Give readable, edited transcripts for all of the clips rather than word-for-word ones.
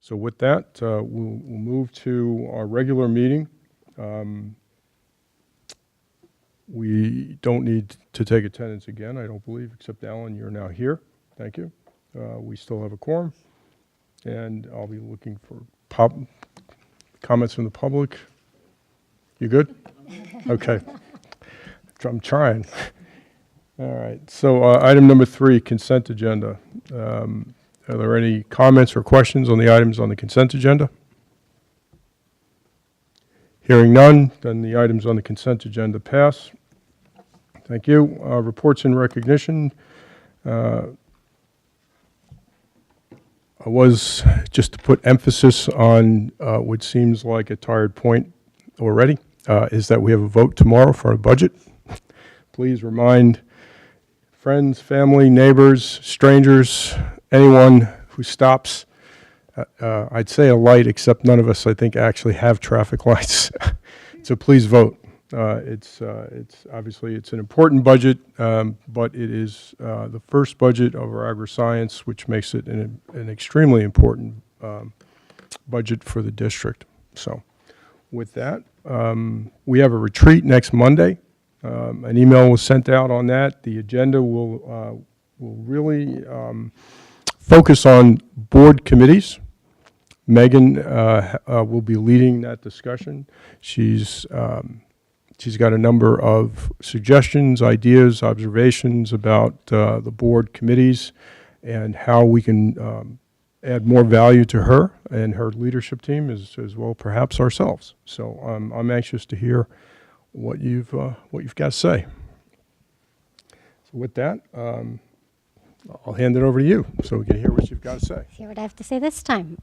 So with that, we'll move to our regular meeting. We don't need to take attendance again, I don't believe, except Alan, you're now here. Thank you. We still have a quorum, and I'll be looking for comments from the public. You good? Okay. I'm trying. All right. So item number 3, consent agenda. Are there any comments or questions on the items on the consent agenda? Hearing none, then the items on the consent agenda pass. Thank you. Reports and recognition. I was just to put emphasis on what seems like a tired point already, is that we have a vote tomorrow for our budget. Please remind friends, family, neighbors, strangers, anyone who stops. I'd say a light, except none of us, I think, actually have traffic lights. So please vote. It's obviously it's an important budget, but it is the first budget of our agri-science, which makes it an extremely important budget for the district. So with that, we have a retreat next Monday. An email was sent out on that. The agenda will really focus on board committees. Megan will be leading that discussion. She's got a number of suggestions, ideas, observations about the board committees and how we can add more value to her and her leadership team as well, perhaps ourselves. So I'm anxious to hear what you've got to say. So with that, I'll hand it over to you so we can hear what you've got to say. See what I have to say this time.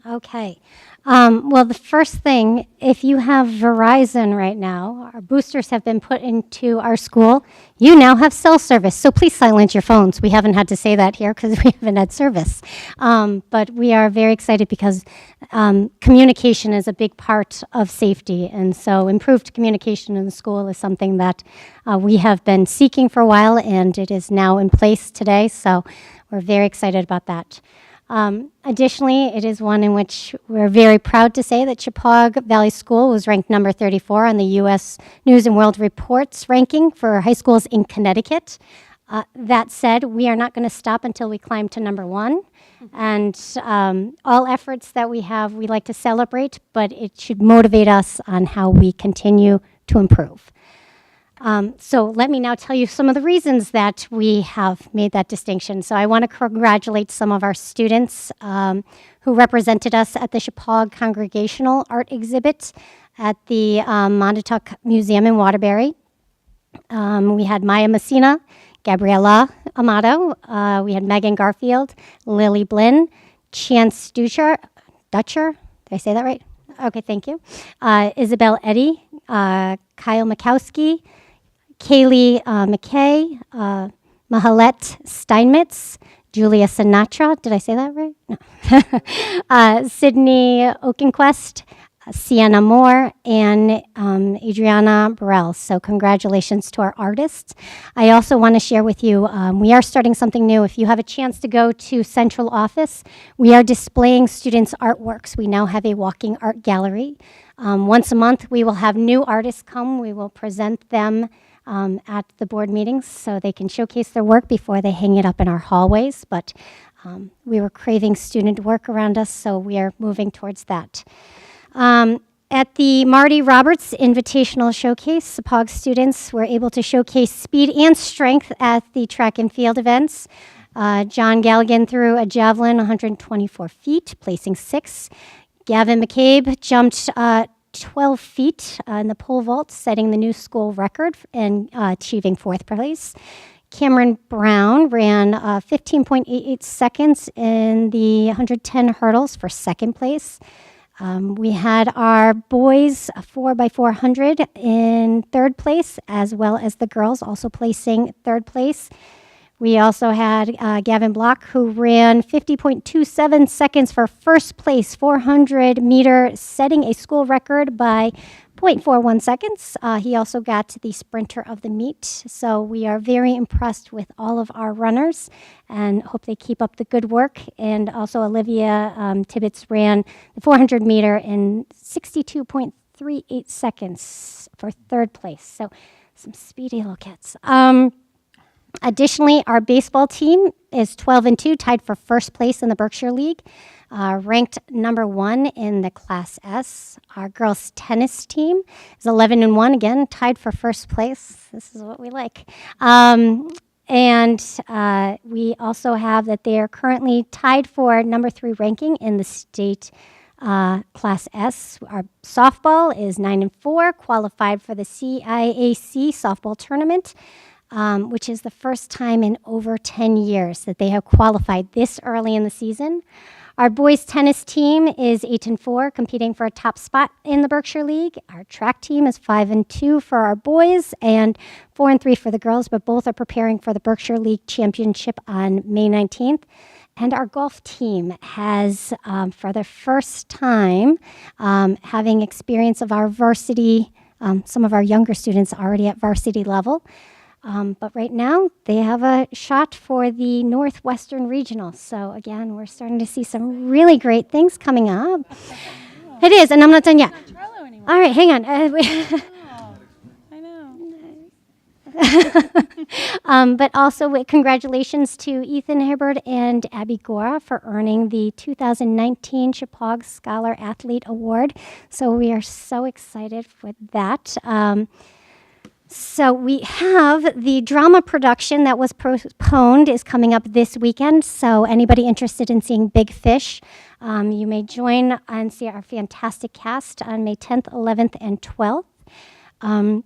Okay. Well, the first thing, if you have Verizon right now, our boosters have been put into our school. You now have cell service, so please silence your phones. We haven't had to say that here because we haven't had service. But we are very excited because communication is a big part of safety, and so improved communication in the school is something that we have been seeking for a while, and it is now in place today, so we're very excited about that. Additionally, it is one in which we're very proud to say that Chepaug Valley School was ranked number 34 on the U.S. News and World Report's ranking for high schools in Connecticut. That said, we are not going to stop until we climb to number 1. And all efforts that we have, we like to celebrate, but it should motivate us on how we continue to improve. So let me now tell you some of the reasons that we have made that distinction. So I want to congratulate some of our students who represented us at the Chepaug Congregational Art Exhibit at the Montauk Museum in Waterbury. We had Maya Messina, Gabriela Amato, we had Megan Garfield, Lily Blinn, Chance Dutcher, did I say that right? Okay, thank you. Isabel Eddy, Kyle Mikowski, Kaylee McKay, Mahalet Steinmetz, Julia Sinatra, did I say that right? No. Sydney Oakenquest, Sienna Moore, and Adriana Burrell. So congratulations to our artists. I also want to share with you, we are starting something new. If you have a chance to go to Central Office, we are displaying students' artworks. We now have a walking art gallery. Once a month, we will have new artists come. We will present them at the board meetings so they can showcase their work before they hang it up in our hallways. But we were craving student work around us, so we are moving towards that. At the Marty Roberts Invitational Showcase, Chepaug students were able to showcase speed and strength at the track and field events. John Galligan threw a javelin 124 feet, placing 6th. Gavin McCabe jumped 12 feet in the pole vault, setting the new school record and achieving 4th place. Cameron Brown ran 15.88 seconds in the 110 hurdles for 2nd place. We had our boys 4x400 in 3rd place, as well as the girls also placing 3rd place. We also had Gavin Block, who ran 50.27 seconds for 1st place, 400 meter, setting a school record by 0.41 seconds. He also got the sprinter of the meet. So we are very impressed with all of our runners and hope they keep up the good work. And also Olivia Tibbetts ran the 400 meter in 62.38 seconds for third place. So some speedy little kids. Additionally, our baseball team is 12-2, tied for first place in the Berkshire League, ranked number 1 in the Class S. Our girls' tennis team is 11-1, again, tied for first place. This is what we like. And we also have that they are currently tied for number 3 ranking in the state Class S. Our softball is 9-4, qualified for the CIAC softball tournament, which is the first time in over 10 years that they have qualified this early in the season. Our boys tennis team is 8-4, competing for a top spot in the Berkshire League. Our track team is 5-2 for our boys and 4-3 for the girls, but both are preparing for the Berkshire League Championship on May 19th. And our golf team has, for the first time, having experience of our varsity, some of our younger students already at varsity level. But right now, they have a shot for the Northwestern Regional. So again, we're starting to see some really great things coming up. It is, and I'm not done yet. All right, hang on. I know. But also, congratulations to Ethan Hibbard and Abby Gora for earning the 2019 Chippewa Scholar Athlete Award. So we are so excited for that. So we have the drama production that was postponed is coming up this weekend. So anybody interested in seeing Big Fish, you may join and see our fantastic cast on May 10th, 11th, and 12th.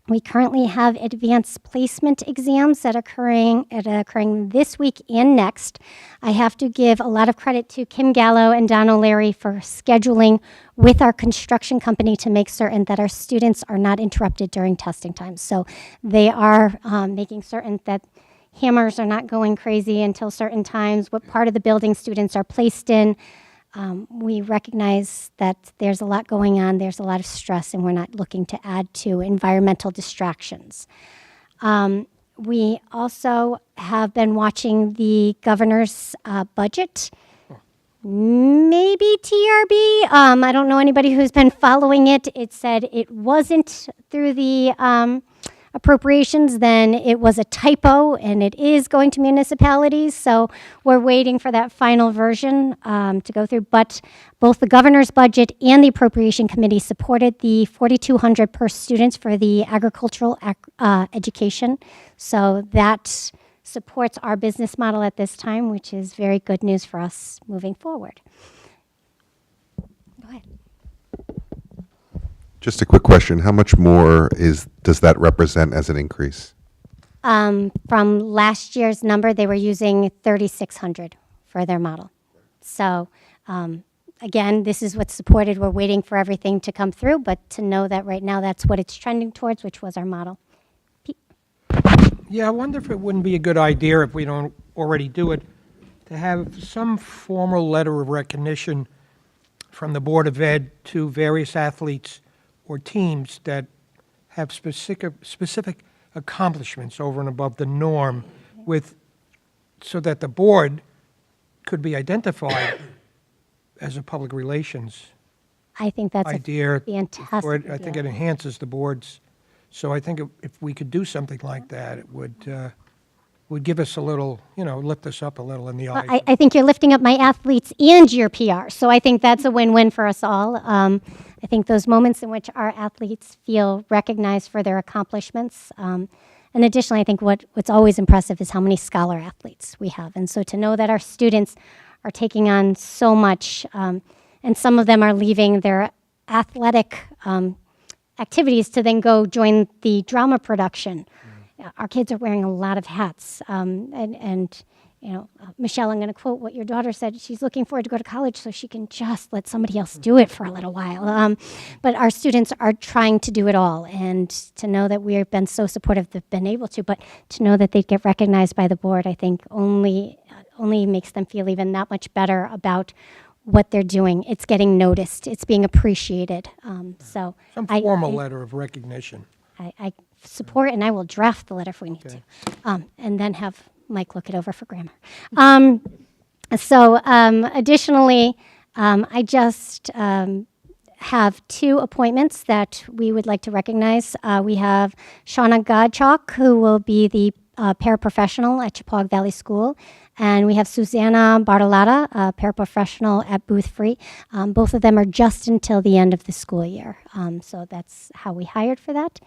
We currently have advanced placement exams that are occurring this week and next. I have to give a lot of credit to Kim Gallo and Don O'Leary for scheduling with our construction company to make certain that our students are not interrupted during testing times. So they are making certain that hammers are not going crazy until certain times, what part of the building students are placed in. We recognize that there's a lot going on, there's a lot of stress, and we're not looking to add to environmental distractions. We also have been watching the governor's budget, maybe TRB. I don't know anybody who's been following it. It said it wasn't through the appropriations, then it was a typo, and it is going to municipalities. So we're waiting for that final version to go through. But both the governor's budget and the appropriation committee supported the $4,200 per students for the agricultural education. So that supports our business model at this time, which is very good news for us moving forward. Go ahead. Just a quick question. How much more does that represent as an increase? From last year's number, they were using 3,600 for their model. So again, this is what's supported. We're waiting for everything to come through, but to know that right now that's what it's trending towards, which was our model. Pete? Yeah, I wonder if it wouldn't be a good idea, if we don't already do it, to have some formal letter of recognition from the Board of Ed to various athletes or teams that have specific accomplishments over and above the norm, so that the board could be identified as a public relations I think that's idea. a fantastic I think idea. it enhances the boards. So I think if we could do something like that, it would give us a little, lift us up a little in the eyes. I think you're lifting up my athletes and your PR, so I think that's a win-win for us all. I think those moments in which our athletes feel recognized for their accomplishments. And additionally, I think what's always impressive is how many scholar athletes we have. And so to know that our students are taking on so much, and some of them are leaving their athletic activities to then go join the drama production. Our kids are wearing a lot of hats, Michelle, I'm going to quote what your daughter said. She's looking forward to go to college so she can just let somebody else do it for a little while. But our students are trying to do it all, and to know that we have been so supportive, they've been able to, but to know that they'd get recognized by the board, I think only makes them feel even that much better about what they're doing. It's getting noticed. It's being appreciated. So Some I- formal I- letter of recognition. I support, and I will draft the letter if we need Okay. to, and then have Mike look it over for grammar. Additionally, I just have two appointments that we would like to recognize. We have Shauna Godchalk, who will be the paraprofessional at Chippewa Valley School, and we have Susanna Bartolotta, a paraprofessional at Booth Free. Both of them are just until the end of the school year, so that's how we hired for that.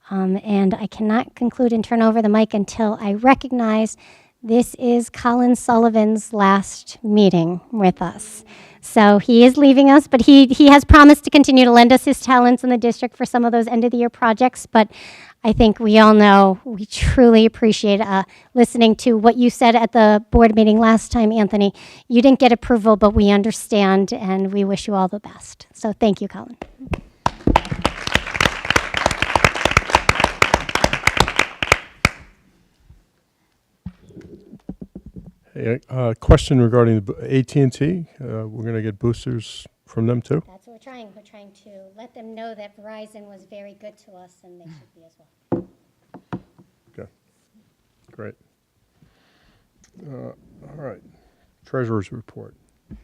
And I cannot conclude and turn over the mic until I recognize this is Colin Sullivan's last meeting with us. So he is leaving us, but he has promised to continue to lend us his talents in the district for some of those end of the year projects. But I think we all know we truly appreciate listening to what you said at the board meeting last time, Anthony. You didn't get approval, but we understand, and we wish you all the best. So thank you, Colin. Hey, question regarding the AT&T. We're going to get boosters from them too? That's what we're trying. We're trying to let them know that Verizon was very good to us, and they should be as well. Okay, great. All right, treasurer's report.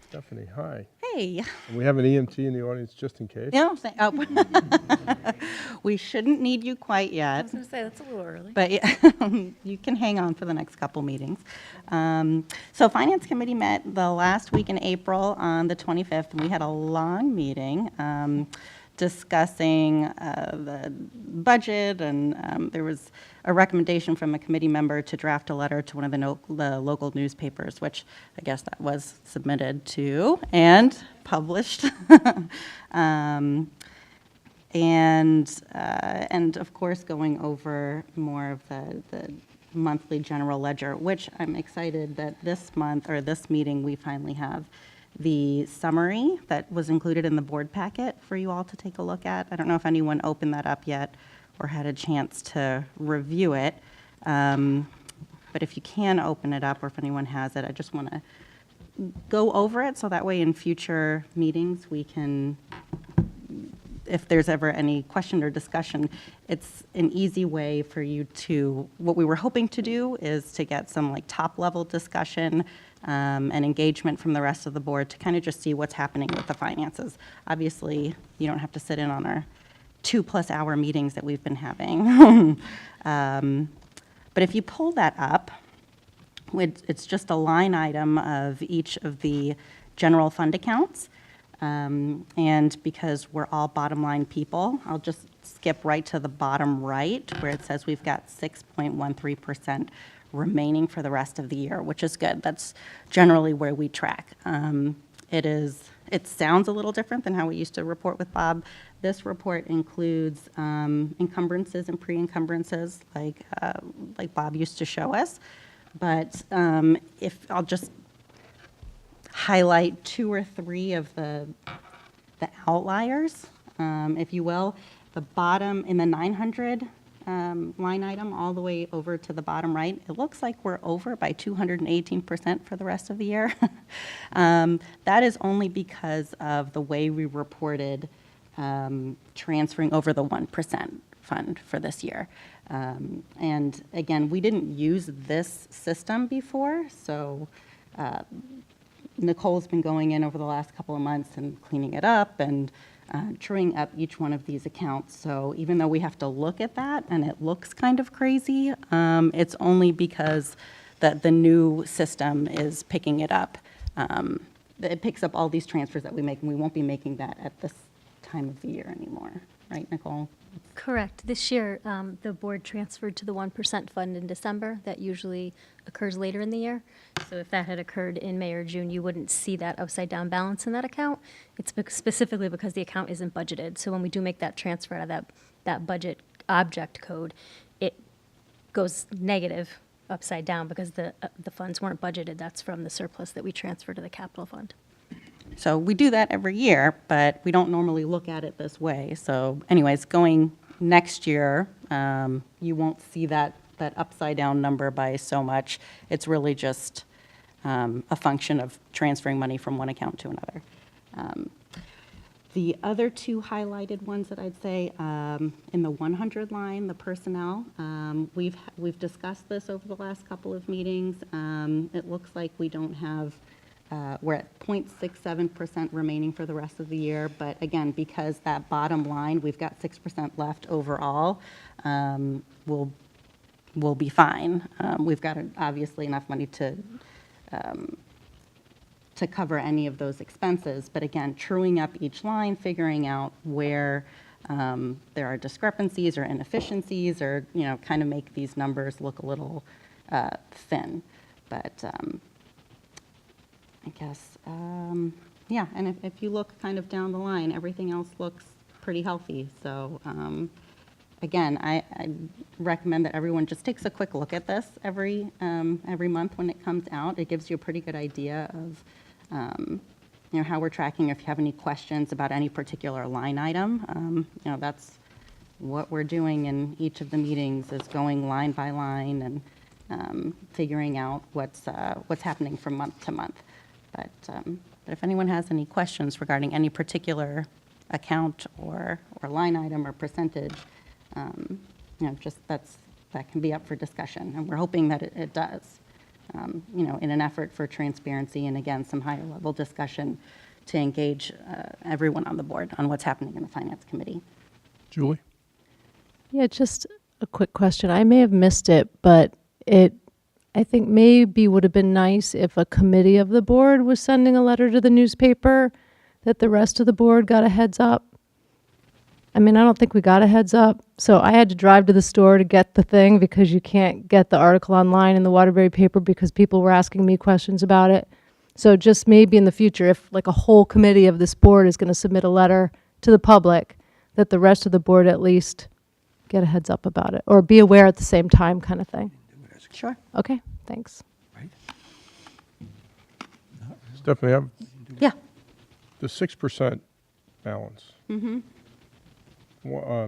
Stephanie, hi. Hey. And we have an EMT in the audience just in case. No, we shouldn't need you quite I yet, was going to say, that's a little early. but you can hang on for the next couple meetings. So Finance Committee met the last week in April on the 25th, and we had a long meeting discussing the budget, and there was a recommendation from a committee member to draft a letter to one of the local newspapers, which I guess that was submitted to and published. And of course, going over more of the monthly general ledger, which I'm excited that this month, or this meeting, we finally have the summary that was included in the board packet for you all to take a look at. I don't know if anyone opened that up yet or had a chance to review it. But if you can open it up, or if anyone has it, I just want to go over it so that way in future meetings we can, if there's ever any question or discussion, it's an easy way for you to, what we were hoping to do is to get some like top level discussion and engagement from the rest of the board to kind of just see what's happening with the finances. Obviously, you don't have to sit in on our 2+ hour meetings that we've been having. But if you pull that up, it's just a line item of each of the general fund accounts. And because we're all bottom line people, I'll just skip right to the bottom right where it says we've got 6.13% remaining for the rest of the year, which is good. That's generally where we track. It sounds a little different than how we used to report with Bob. This report includes encumbrances and pre-encumbrances like Bob used to show us. But if I'll just highlight 2 or 3 of the outliers, if you will. The bottom in the 900 line item, all the way over to the bottom right, it looks like we're over by 218% for the rest of the year. That is only because of the way we reported transferring over the 1% fund for this year. And again, we didn't use this system before, so Nicole's been going in over the last couple of months and cleaning it up and truing up each one of these accounts. So even though we have to look at that and it looks kind of crazy, it's only because the new system is picking it up. It picks up all these transfers that we make, and we won't be making that at this time of the year anymore. Right, Nicole? Correct. This year, the board transferred to the 1% fund in December. That usually occurs later in the year. So if that had occurred in May or June, you wouldn't see that upside down balance in that account. It's specifically because the account isn't budgeted. So when we do make that transfer out of that budget object code, it goes negative upside down because the funds weren't budgeted. That's from the surplus that we transfer to the capital fund. So we do that every year, but we don't normally look at it this way. So anyways, going next year, you won't see that upside down number by so much. It's really just a function of transferring money from one account to another. The other two highlighted ones that I'd say, in the 100 line, the personnel, we've discussed this over the last couple of meetings. It looks like we don't have, we're at 0.67% remaining for the rest of the year, but again, because that bottom line, we've got 6% left overall, we'll be fine. We've got obviously enough money to cover any of those expenses. But again, truing up each line, figuring out where there are discrepancies or inefficiencies, or, kind of make these numbers look a little thin. But I guess, yeah, and if you look kind of down the line, everything else looks pretty healthy. So again, I recommend that everyone just takes a quick look at this every month when it comes out. It gives you a pretty good idea of how we're tracking. If you have any questions about any particular line item, that's what we're doing in each of the meetings, is going line by line and figuring out what's happening from month to month. But if anyone has any questions regarding any particular account or line item or percentage, just that can be up for discussion, and we're hoping that it does. In an effort for transparency and, again, some higher level discussion to engage everyone on the board on what's happening in the Finance Committee. Julie? Yeah, just a quick question. I may have missed it, but I think maybe would have been nice if a committee of the board was sending a letter to the newspaper that the rest of the board got a heads up. I mean, I don't think we got a heads up. So I had to drive to the store to get the thing because you can't get the article online in the Waterbury paper because people were asking me questions about it. So just maybe in the future, if like a whole committee of this board is going to submit a letter to the public, that the rest of the board at least get a heads up about it or be aware at the same time kind of thing. Sure. Okay, thanks. Stephanie, Yeah. the 6% balance. Mm-hmm. Are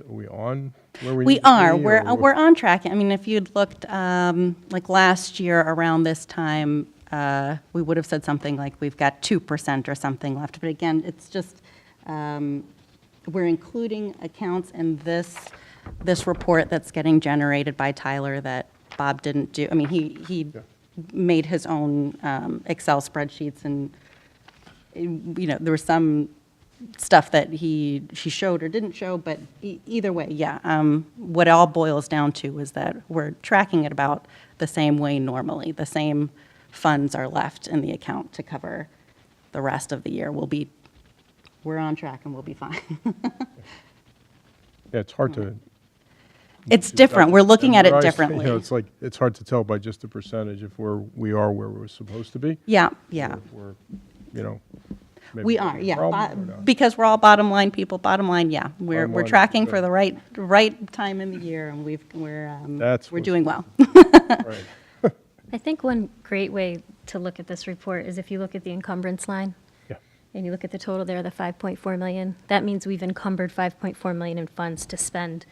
we on where we We need to are. be, We're or what- we're on track. I mean, if you'd looked like last year around this time, we would have said something like we've got 2% or something left. But again, it's just we're including accounts in this report that's getting generated by Tyler that Bob didn't do. I mean, he made his own Excel spreadsheets, and there was some stuff that she showed or didn't show, but either way, yeah. What it all boils down to is that we're tracking it about the same way normally. The same funds are left in the account to cover the rest of the year. We're on track and we'll be fine. Yeah, it's hard to. It's different. We're looking at it memorize, differently. It's like, it's hard to tell by just the percentage if we are where we're supposed to be. Yeah, or yeah. if we're, maybe We there's are, a yeah. problem or not. Because we're all bottom line people, bottom line, yeah. We're Bottom line, tracking for good. the right time in the year, and we're That's we're what's- doing well. Right. I think one great way to look at this report is if you look at the encumbrance line Yeah. and you look at the total there, the 5.4 million, that means we've encumbered 5.4 million in funds to spend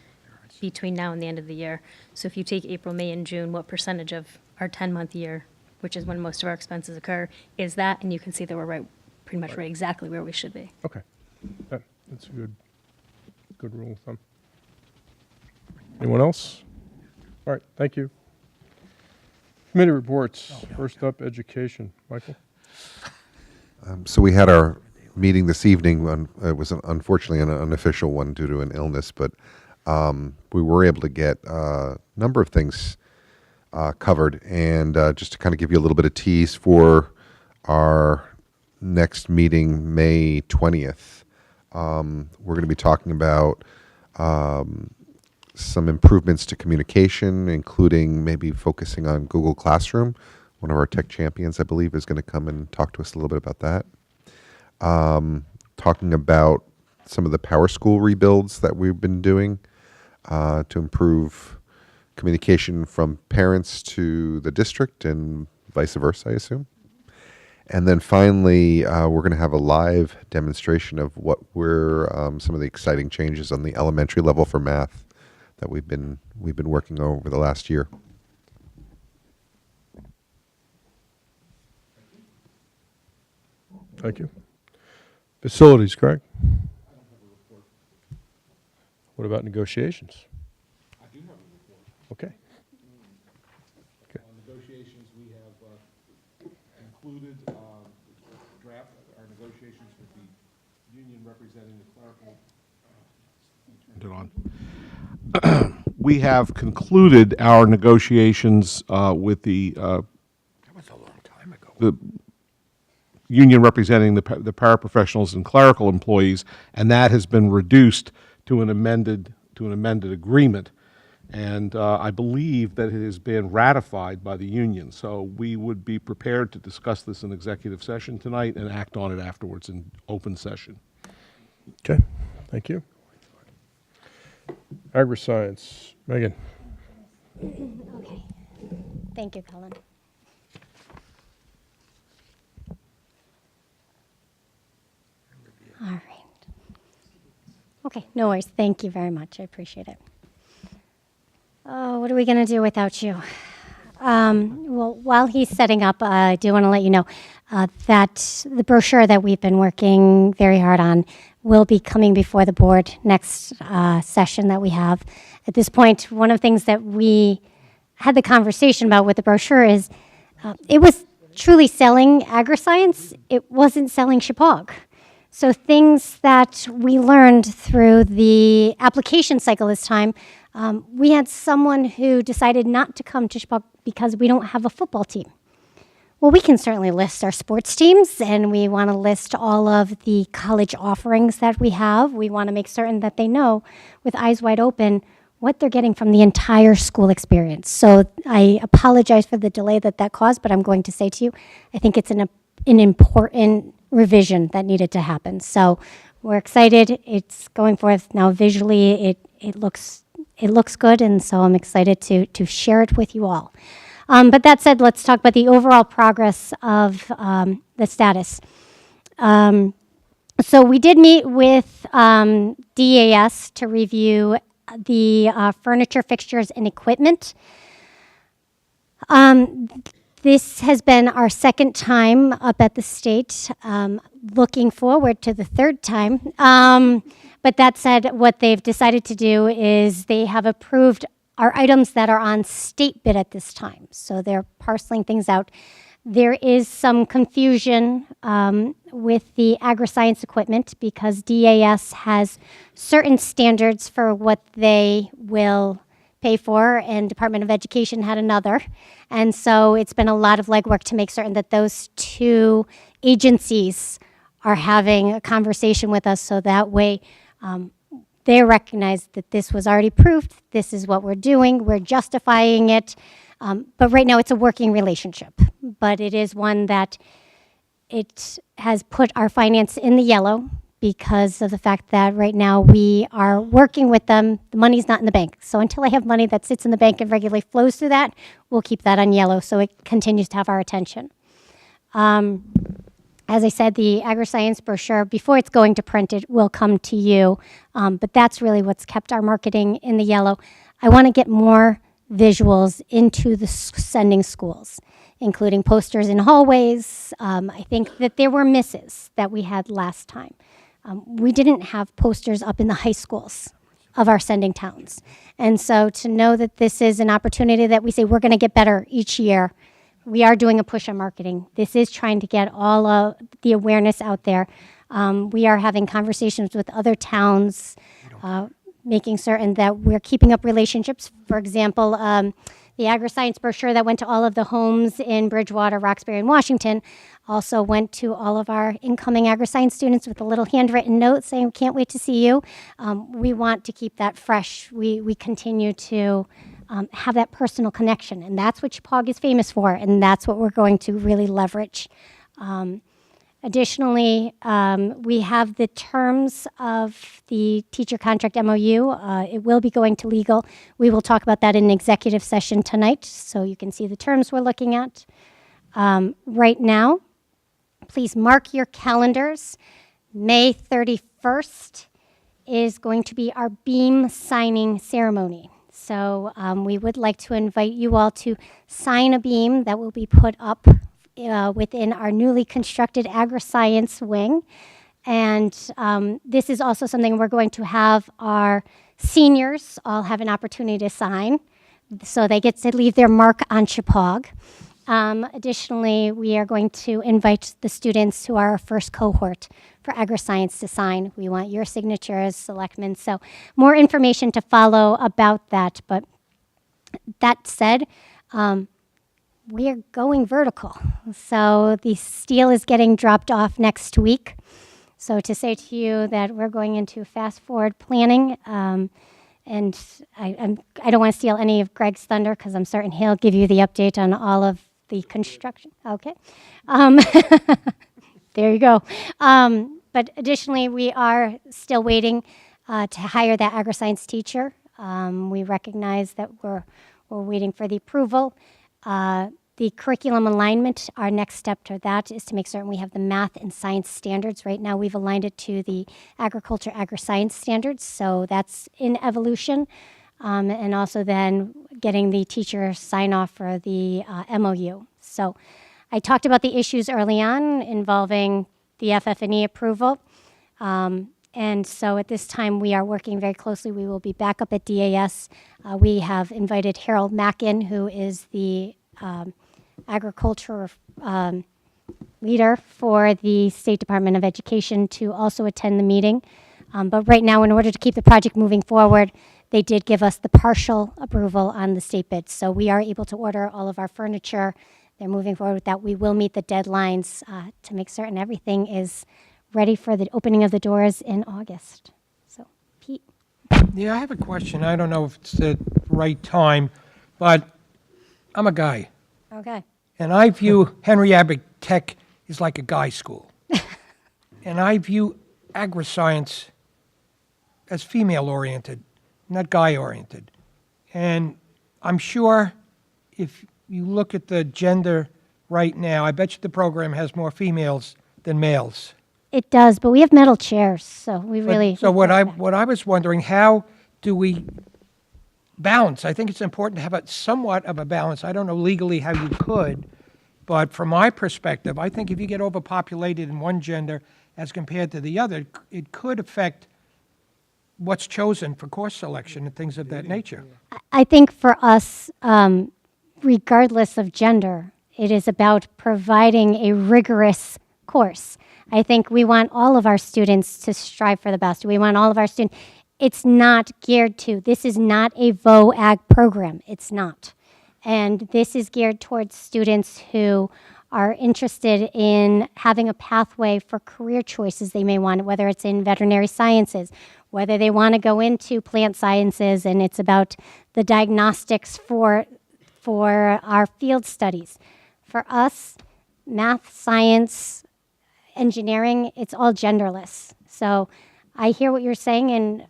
between now and the end of the year. So if you take April, May, and June, what percentage of our 10-month year, which is when most of our expenses occur, is that? And you can see that we're pretty much right exactly where we should be. Okay. That's a good rule of thumb. Anyone else? All right, thank you. Committee reports. First up, education. Michael? So we had our meeting this evening. It was unfortunately an unofficial one due to an illness, but we were able to get a number of things covered. And just to kind of give you a little bit of tease for our next meeting, May 20th, we're going to be talking about some improvements to communication, including maybe focusing on Google Classroom. One of our tech champions, I believe, is going to come and talk to us a little bit about that. Talking about some of the Power School rebuilds that we've been doing to improve communication from parents to the district and vice versa, I assume. And then finally, we're going to have a live demonstration of what were some of the exciting changes on the elementary level for math that we've been working on over the last year. Thank you. Facilities, Craig? What about negotiations? I do have a report. Okay. On negotiations, we have concluded draft our negotiations with the union representing the clerical. Turned it on. We have concluded our negotiations with the That was a long time ago. the union representing the paraprofessionals and clerical employees, and that has been reduced to an amended agreement. And I believe that it has been ratified by the union. So we would be prepared to discuss this in executive session tonight and act on it afterwards in open session. Okay, thank you. Agri-science, Megan? Okay. Thank you, Colin. All right. Okay, no worries. Thank you very much. I appreciate it. Oh, what are we going to do without you? Well, while he's setting up, I do want to let you know that the brochure that we've been working very hard on will be coming before the board next session that we have. At this point, one of the things that we had the conversation about with the brochure is it was truly selling agri-science. It wasn't selling Chippewa. So things that we learned through the application cycle this time, we had someone who decided not to come to Chippewa because we don't have a football team. Well, we can certainly list our sports teams, and we want to list all of the college offerings that we have. We want to make certain that they know, with eyes wide open, what they're getting from the entire school experience. So I apologize for the delay that caused, but I'm going to say to you, I think it's an important revision that needed to happen. So we're excited. It's going forth now. Visually, it looks good, and so I'm excited to share it with you all. But that said, let's talk about the overall progress of the status. So we did meet with DAS to review the furniture, fixtures, and equipment. This has been our second time up at the state, looking forward to the third time. But that said, what they've decided to do is they have approved our items that are on state bid at this time. So they're parceling things out. There is some confusion with the agri-science equipment because DAS has certain standards for what they will pay for, and Department of Education had another. And so it's been a lot of legwork to make certain that those two agencies are having a conversation with us, so that way they recognize that this was already proved, this is what we're doing, we're justifying it. But right now it's a working relationship, but it is one that it has put our finance in the yellow because of the fact that right now we are working with them. The money's not in the bank. So until I have money that sits in the bank and regularly flows through that, we'll keep that on yellow so it continues to have our attention. As I said, the agri-science brochure, before it's going to print, it will come to you. But that's really what's kept our marketing in the yellow. I want to get more visuals into the sending schools, including posters in hallways. I think that there were misses that we had last time. We didn't have posters up in the high schools of our sending towns. And so to know that this is an opportunity that we say we're going to get better each year, we are doing a push on marketing. This is trying to get all of the awareness out there. We are having conversations with other towns, making certain that we're keeping up relationships. For example, the agri-science brochure that went to all of the homes in Bridgewater, Roxbury, and Washington also went to all of our incoming agri-science students with a little handwritten note saying, can't wait to see you. We want to keep that fresh. We continue to have that personal connection, and that's what Chippewa is famous for, and that's what we're going to really leverage. Additionally, we have the terms of the teacher contract MOU. It will be going to legal. We will talk about that in an executive session tonight, so you can see the terms we're looking at. Right now, please mark your calendars. May 31st is going to be our beam signing ceremony. So we would like to invite you all to sign a beam that will be put up within our newly constructed agri-science wing. And this is also something we're going to have our seniors all have an opportunity to sign. So they get to leave their mark on Chippewa. Additionally, we are going to invite the students who are our first cohort for agri-science to sign. We want your signature as selectmen. So more information to follow about that. But that said, we are going vertical. So the steel is getting dropped off next week. So to say to you that we're going into fast forward planning, and I don't want to steal any of Greg's thunder because I'm certain he'll give you the update on all of the construction. Okay. There you go. But additionally, we are still waiting to hire that agri-science teacher. We recognize that we're waiting for the approval. The curriculum alignment, our next step to that is to make certain we have the math and science standards. Right now, we've aligned it to the agriculture agri-science standards, so that's in evolution. And also then getting the teacher sign off for the MOU. So I talked about the issues early on involving the FF&E approval. And so at this time, we are working very closely. We will be back up at DAS. We have invited Harold Mackin, who is the agriculture leader for the State Department of Education, to also attend the meeting. But right now, in order to keep the project moving forward, they did give us the partial approval on the state bid. So we are able to order all of our furniture. They're moving forward with that. We will meet the deadlines to make certain everything is ready for the opening of the doors in August. So, Pete. Yeah, I have a question. I don't know if it's the right time, but I'm a guy. Okay. And I view Henry Abbott Tech as like a guy school. And I view agri-science as female-oriented, not guy-oriented. And I'm sure if you look at the gender right now, I bet you the program has more females than males. It does, but we have metal chairs, so we really. So what I was wondering, how do we balance? I think it's important to have a somewhat of a balance. I don't know legally how you could, but from my perspective, I think if you get overpopulated in one gender as compared to the other, it could affect what's chosen for course selection and things of that nature. I think for us, regardless of gender, it is about providing a rigorous course. I think we want all of our students to strive for the best. We want all of our students. It's not geared to, this is not a VOAG program. It's not. And this is geared towards students who are interested in having a pathway for career choices they may want, whether it's in veterinary sciences, whether they want to go into plant sciences, and it's about the diagnostics for our field studies. For us, math, science, engineering, it's all genderless. So I hear what you're saying, and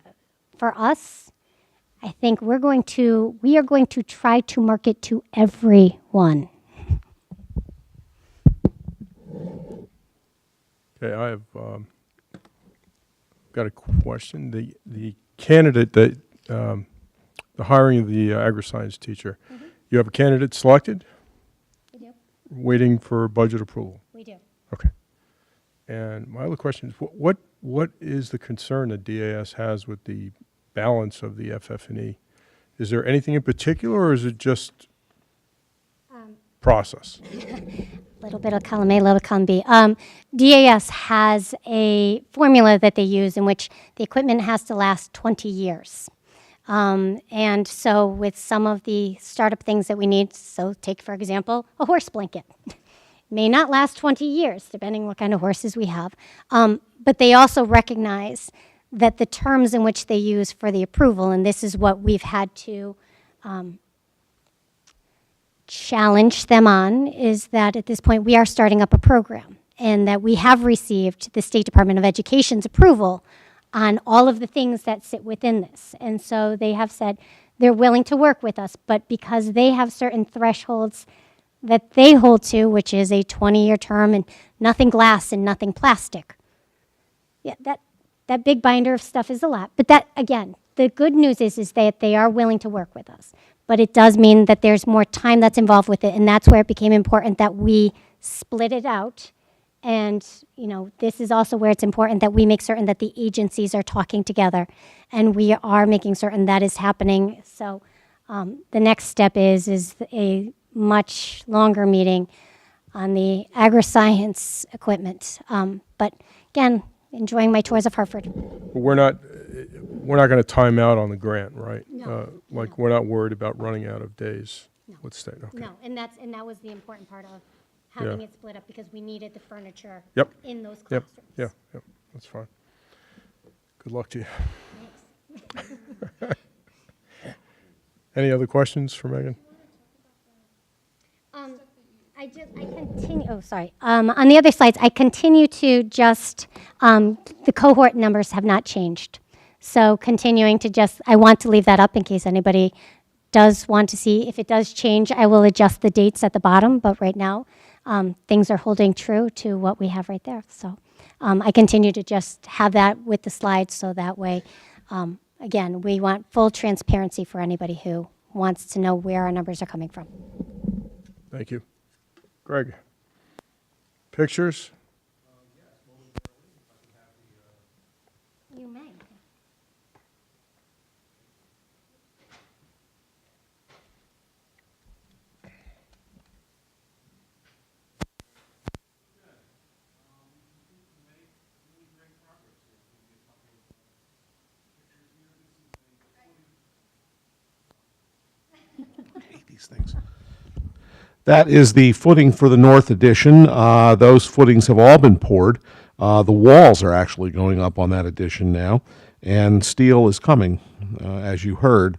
for us, I think we are going to try to market to everyone. Okay, I have got a question. The candidate that the hiring of the agri-science teacher, you have a candidate selected? We do. Waiting for budget approval. We do. Okay. And my other question is, what is the concern that DAS has with the balance of the FF&E? Is there anything in particular, or is it just process? Little bit of column A, little column B. DAS has a formula that they use in which the equipment has to last 20 years. And so with some of the startup things that we need, so take, for example, a horse blanket. May not last 20 years, depending what kind of horses we have. But they also recognize that the terms in which they use for the approval, and this is what we've had to challenge them on, is that at this point we are starting up a program, and that we have received the State Department of Education's approval on all of the things that sit within this. And so they have said they're willing to work with us, but because they have certain thresholds that they hold to, which is a 20-year term and nothing glass and nothing plastic. Yeah, that big binder of stuff is a lot. But that, again, the good news is that they are willing to work with us. But it does mean that there's more time that's involved with it, and that's where it became important that we split it out. And, this is also where it's important that we make certain that the agencies are talking together, and we are making certain that is happening. So the next step is a much longer meeting on the agri-science equipment. But again, enjoying my tours of Hartford. We're not going to time out on the grant, right? No, Like, we're not worried about running out of days with state, okay. No, and that was the important part of having it split up, because we needed the furniture Yep. in those Yep, classrooms. yeah, that's fine. Good luck to you. Any other questions for Megan? I continue, on the other slides, I continue to just, the cohort numbers have not changed. So continuing to I want to leave that up in case anybody does want to see. If it does change, I will adjust the dates at the bottom, but right now, things are holding true to what we have right there. So I continue to just have that with the slides, so that way, again, we want full transparency for anybody who wants to know where our numbers are coming from. Thank you. Greg? Pictures? You may. Hate these things. That is the footing for the north addition. Those footings have all been poured. The walls are actually going up on that addition now, and steel is coming, as you heard.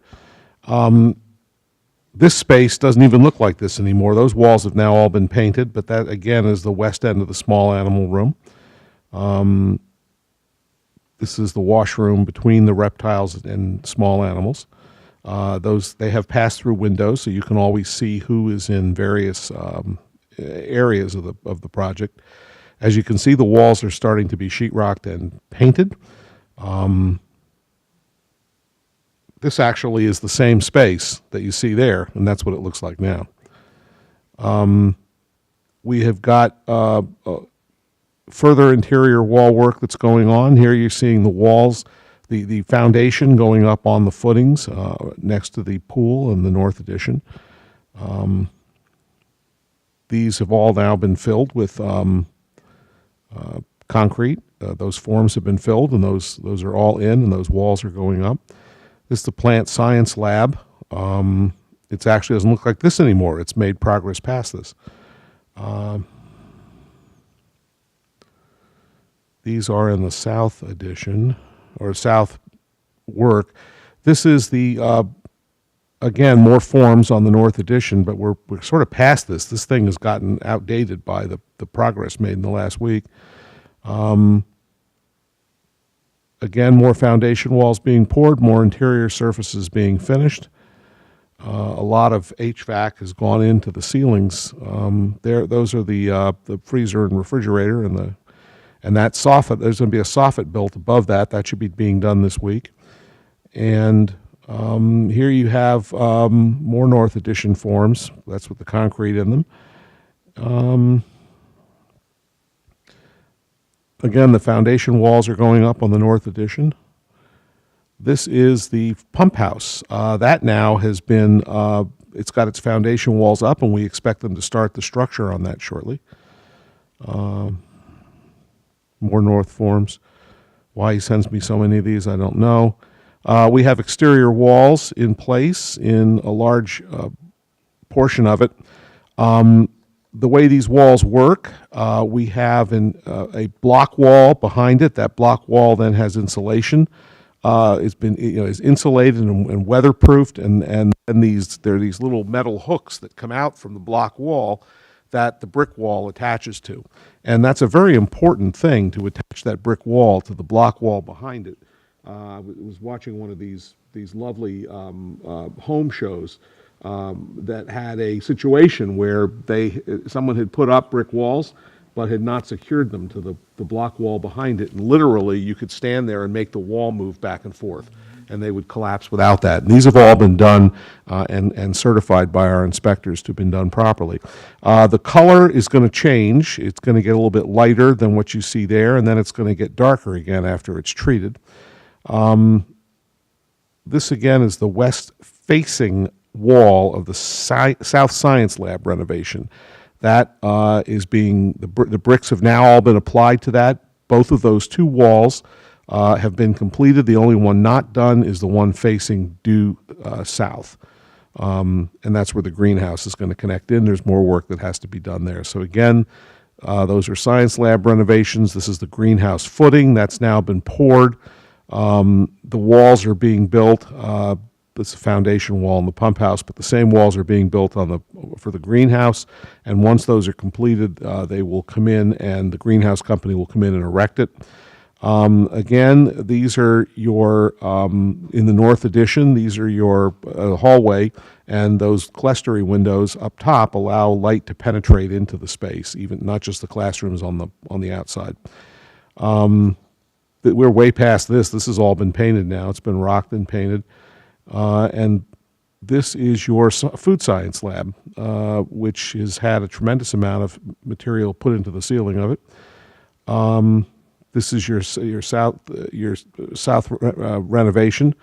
This space doesn't even look like this anymore. Those walls have now all been painted, but that, again, is the west end of the small animal room. This is the washroom between the reptiles and small animals. They have pass-through windows, so you can always see who is in various areas of the project. As you can see, the walls are starting to be sheetrocked and painted. This actually is the same space that you see there, and that's what it looks like now. We have got further interior wall work that's going on. Here you're seeing the walls, the foundation going up on the footings next to the pool in the north addition. These have all now been filled with concrete. Those forms have been filled, and those are all in, and those walls are going up. This is the plant science lab. It actually doesn't look like this anymore. It's made progress past this. These are in the south addition, or south work. This is the, again, more forms on the north addition, but we're sort of past this. This thing has gotten outdated by the progress made in the last week. Again, more foundation walls being poured, more interior surfaces being finished. A lot of HVAC has gone into the ceilings. Those are the freezer and refrigerator, and that soffit. There's going to be a soffit built above that. That should be being done this week. And here you have more north addition forms. That's with the concrete in them. Again, the foundation walls are going up on the north addition. This is the pump house. That now has been, it's got its foundation walls up, and we expect them to start the structure on that shortly. More north forms. Why he sends me so many of these, I don't know. We have exterior walls in place in a large portion of it. The way these walls work, we have a block wall behind it. That block wall then has insulation. It's been, is insulated and weatherproofed, and there are these little metal hooks that come out from the block wall that the brick wall attaches to, and that's a very important thing, to attach that brick wall to the block wall behind it. I was watching one of these lovely home shows that had a situation where someone had put up brick walls but had not secured them to the block wall behind it. And literally, you could stand there and make the wall move back and forth. and they would collapse without that. And these have all been done and certified by our inspectors to have been done properly. The color is going to change. It's going to get a little bit lighter than what you see there, and then it's going to get darker again after it's treated. This again is the west-facing wall of the South Science Lab renovation. That is being, the bricks have now all been applied to that. Both of those two walls have been completed. The only one not done is the one facing due south. And that's where the greenhouse is going to connect in. There's more work that has to be done there. So again, those are science lab renovations. This is the greenhouse footing. That's now been poured. The walls are being built. It's a foundation wall in the pump house, but the same walls are being built for the greenhouse. And once those are completed, they will come in, and the greenhouse company will come in and erect it. Again, these are your, in the north addition, these are your hallway, and those clerestory windows up top allow light to penetrate into the space, even not just the classrooms on the outside. We're way past this. This has all been painted now. It's been rocked and painted. And this is your food science lab, which has had a tremendous amount of material put into the ceiling of it. This is your south renovation.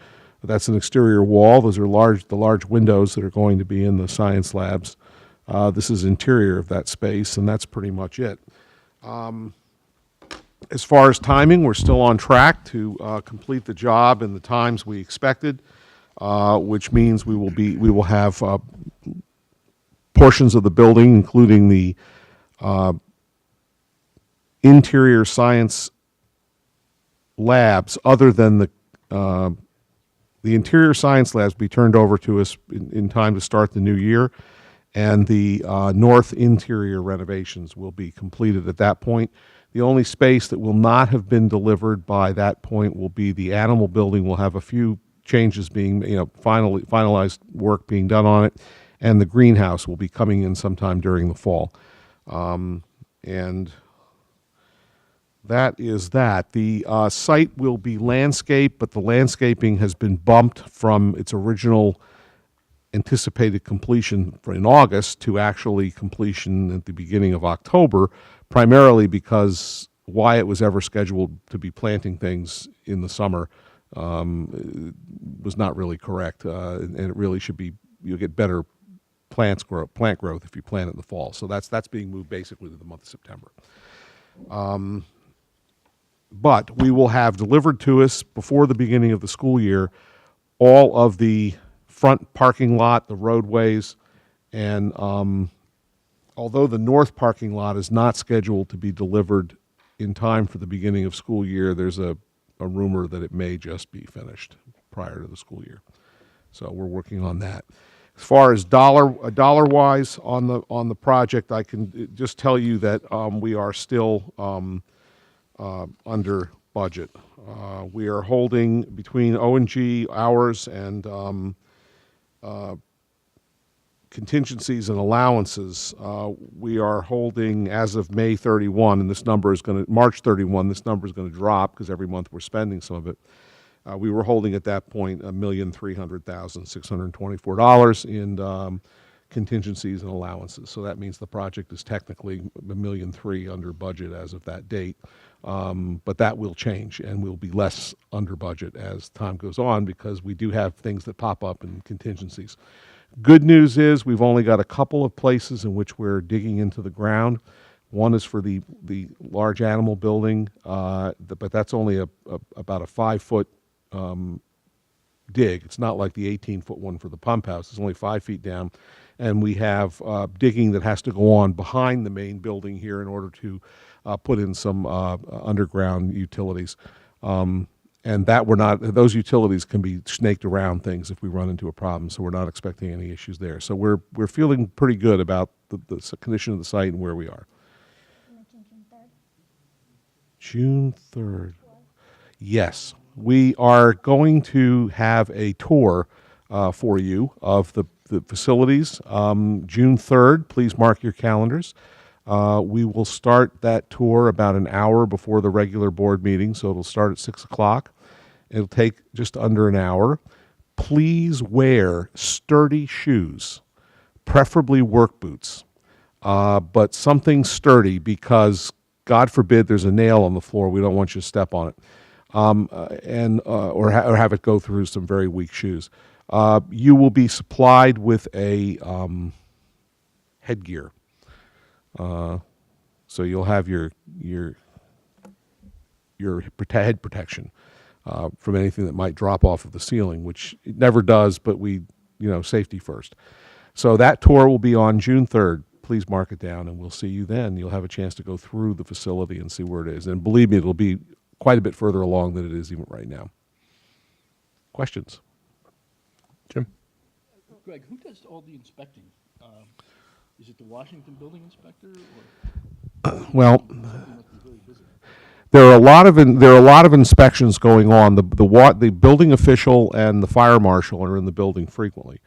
That's an exterior wall. Those are the large windows that are going to be in the science labs. This is interior of that space, and that's pretty much it. As far as timing, we're still on track to complete the job in the times we expected, which means we will have portions of the building, including the interior science labs, other than the interior science labs, be turned over to us in time to start the new year, and the north interior renovations will be completed at that point. The only space that will not have been delivered by that point will be the animal building. We'll have a few changes being, finalized work being done on it, and the greenhouse will be coming in sometime during the fall. And that is that. The site will be landscaped, but the landscaping has been bumped from its original anticipated completion in August to actually completion at the beginning of October, primarily because Wyatt was ever scheduled to be planting things in the summer was not really correct, and it really should be, you'll get better plant growth if you plant it in the fall. So that's being moved basically to the month of September. But we will have delivered to us before the beginning of the school year all of the front parking lot, the roadways, and although the north parking lot is not scheduled to be delivered in time for the beginning of school year, there's a rumor that it may just be finished prior to the school year. So we're working on that. As far as dollar-wise on the project, I can just tell you that we are still under budget. We are holding between O&G hours and contingencies and allowances. We are holding, as of May 31, and this number is going to, March 31, this number is going to drop because every month we're spending some of it. We were holding at that point $1,300,624 in contingencies and allowances. So that means the project is technically $1.3 million under budget as of that date. But that will change, and we'll be less under budget as time goes on because we do have things that pop up in contingencies. Good news is we've only got a couple of places in which we're digging into the ground. One is for the large animal building, but that's only about a 5-foot dig. It's not like the 18-foot one for the pump house. It's only 5 feet down. And we have digging that has to go on behind the main building here in order to put in some underground utilities. And that those utilities can be snaked around things if we run into a problem, so we're not expecting any issues there. So we're feeling pretty good about the condition of the site and where we are. June 3rd. Yes. We are going to have a tour for you of the facilities. June 3rd, please mark your calendars. We will start that tour about an hour before the regular board meeting, so it'll start at 6 o'clock. It'll take just under an hour. Please wear sturdy shoes, preferably work boots, but something sturdy because, God forbid, there's a nail on the floor. We don't want you to step on it, or have it go through some very weak shoes. You will be supplied with a headgear, so you'll have your head protection from anything that might drop off of the ceiling, which it never does, but safety first. So that tour will be on June 3rd. Please mark it down, and we'll see you then. You'll have a chance to go through the facility and see where it is. And believe me, it'll be quite a bit further along than it is even right now. Questions? Jim? Greg, who does all the inspecting? Is it the Washington building inspector, or Well, something must be very busy? there are a lot of inspections going on. The building official and the fire marshal are in the building frequently.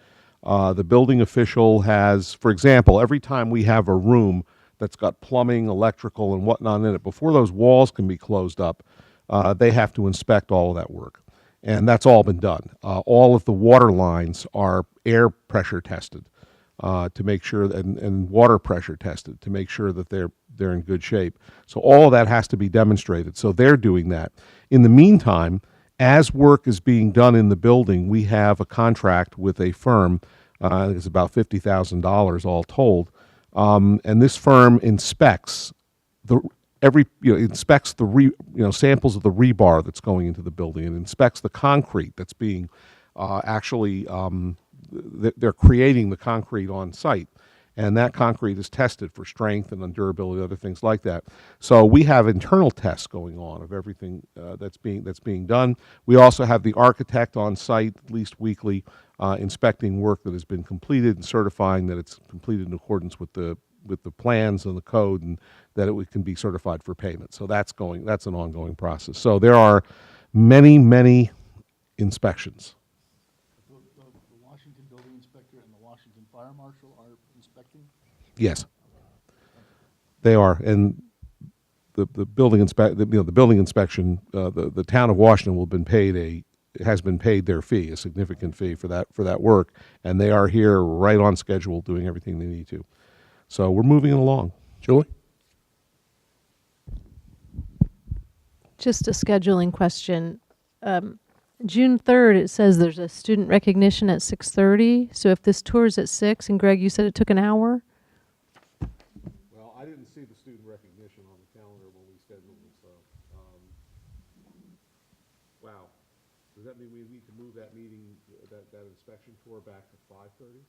The building official has, for example, every time we have a room that's got plumbing, electrical, and whatnot in it, before those walls can be closed up, they have to inspect all of that work. And that's all been done. All of the water lines are air pressure tested to make sure, and water pressure tested to make sure that they're in good shape. So all of that has to be demonstrated. So they're doing that. In the meantime, as work is being done in the building, we have a contract with a firm. I think it's about $50,000 all told, and this firm inspects samples of the rebar that's going into the building, and inspects the concrete that's being they're creating the concrete on site, and that concrete is tested for strength and durability, other things like that. So we have internal tests going on of everything that's being done. We also have the architect on site at least weekly, inspecting work that has been completed and certifying that it's completed in accordance with the plans and the code, and that it can be certified for payment. So that's an ongoing process. So there are many, many inspections. The Washington building inspector and the Washington fire marshal are inspecting? Yes, they are, and the building inspection, the town of Washington has been paid their fee, a significant fee for that work, and they are here right on schedule, doing everything they need to. So we're moving it along. Julie? Just a scheduling question. June 3rd, it says there's a student recognition at 6:30. So if this tour is at 6, and Greg, you said it took an hour? Well, I didn't see the student recognition on the calendar when we scheduled it, so, wow. Does that mean we need to move that meeting, that inspection tour back to 5:30?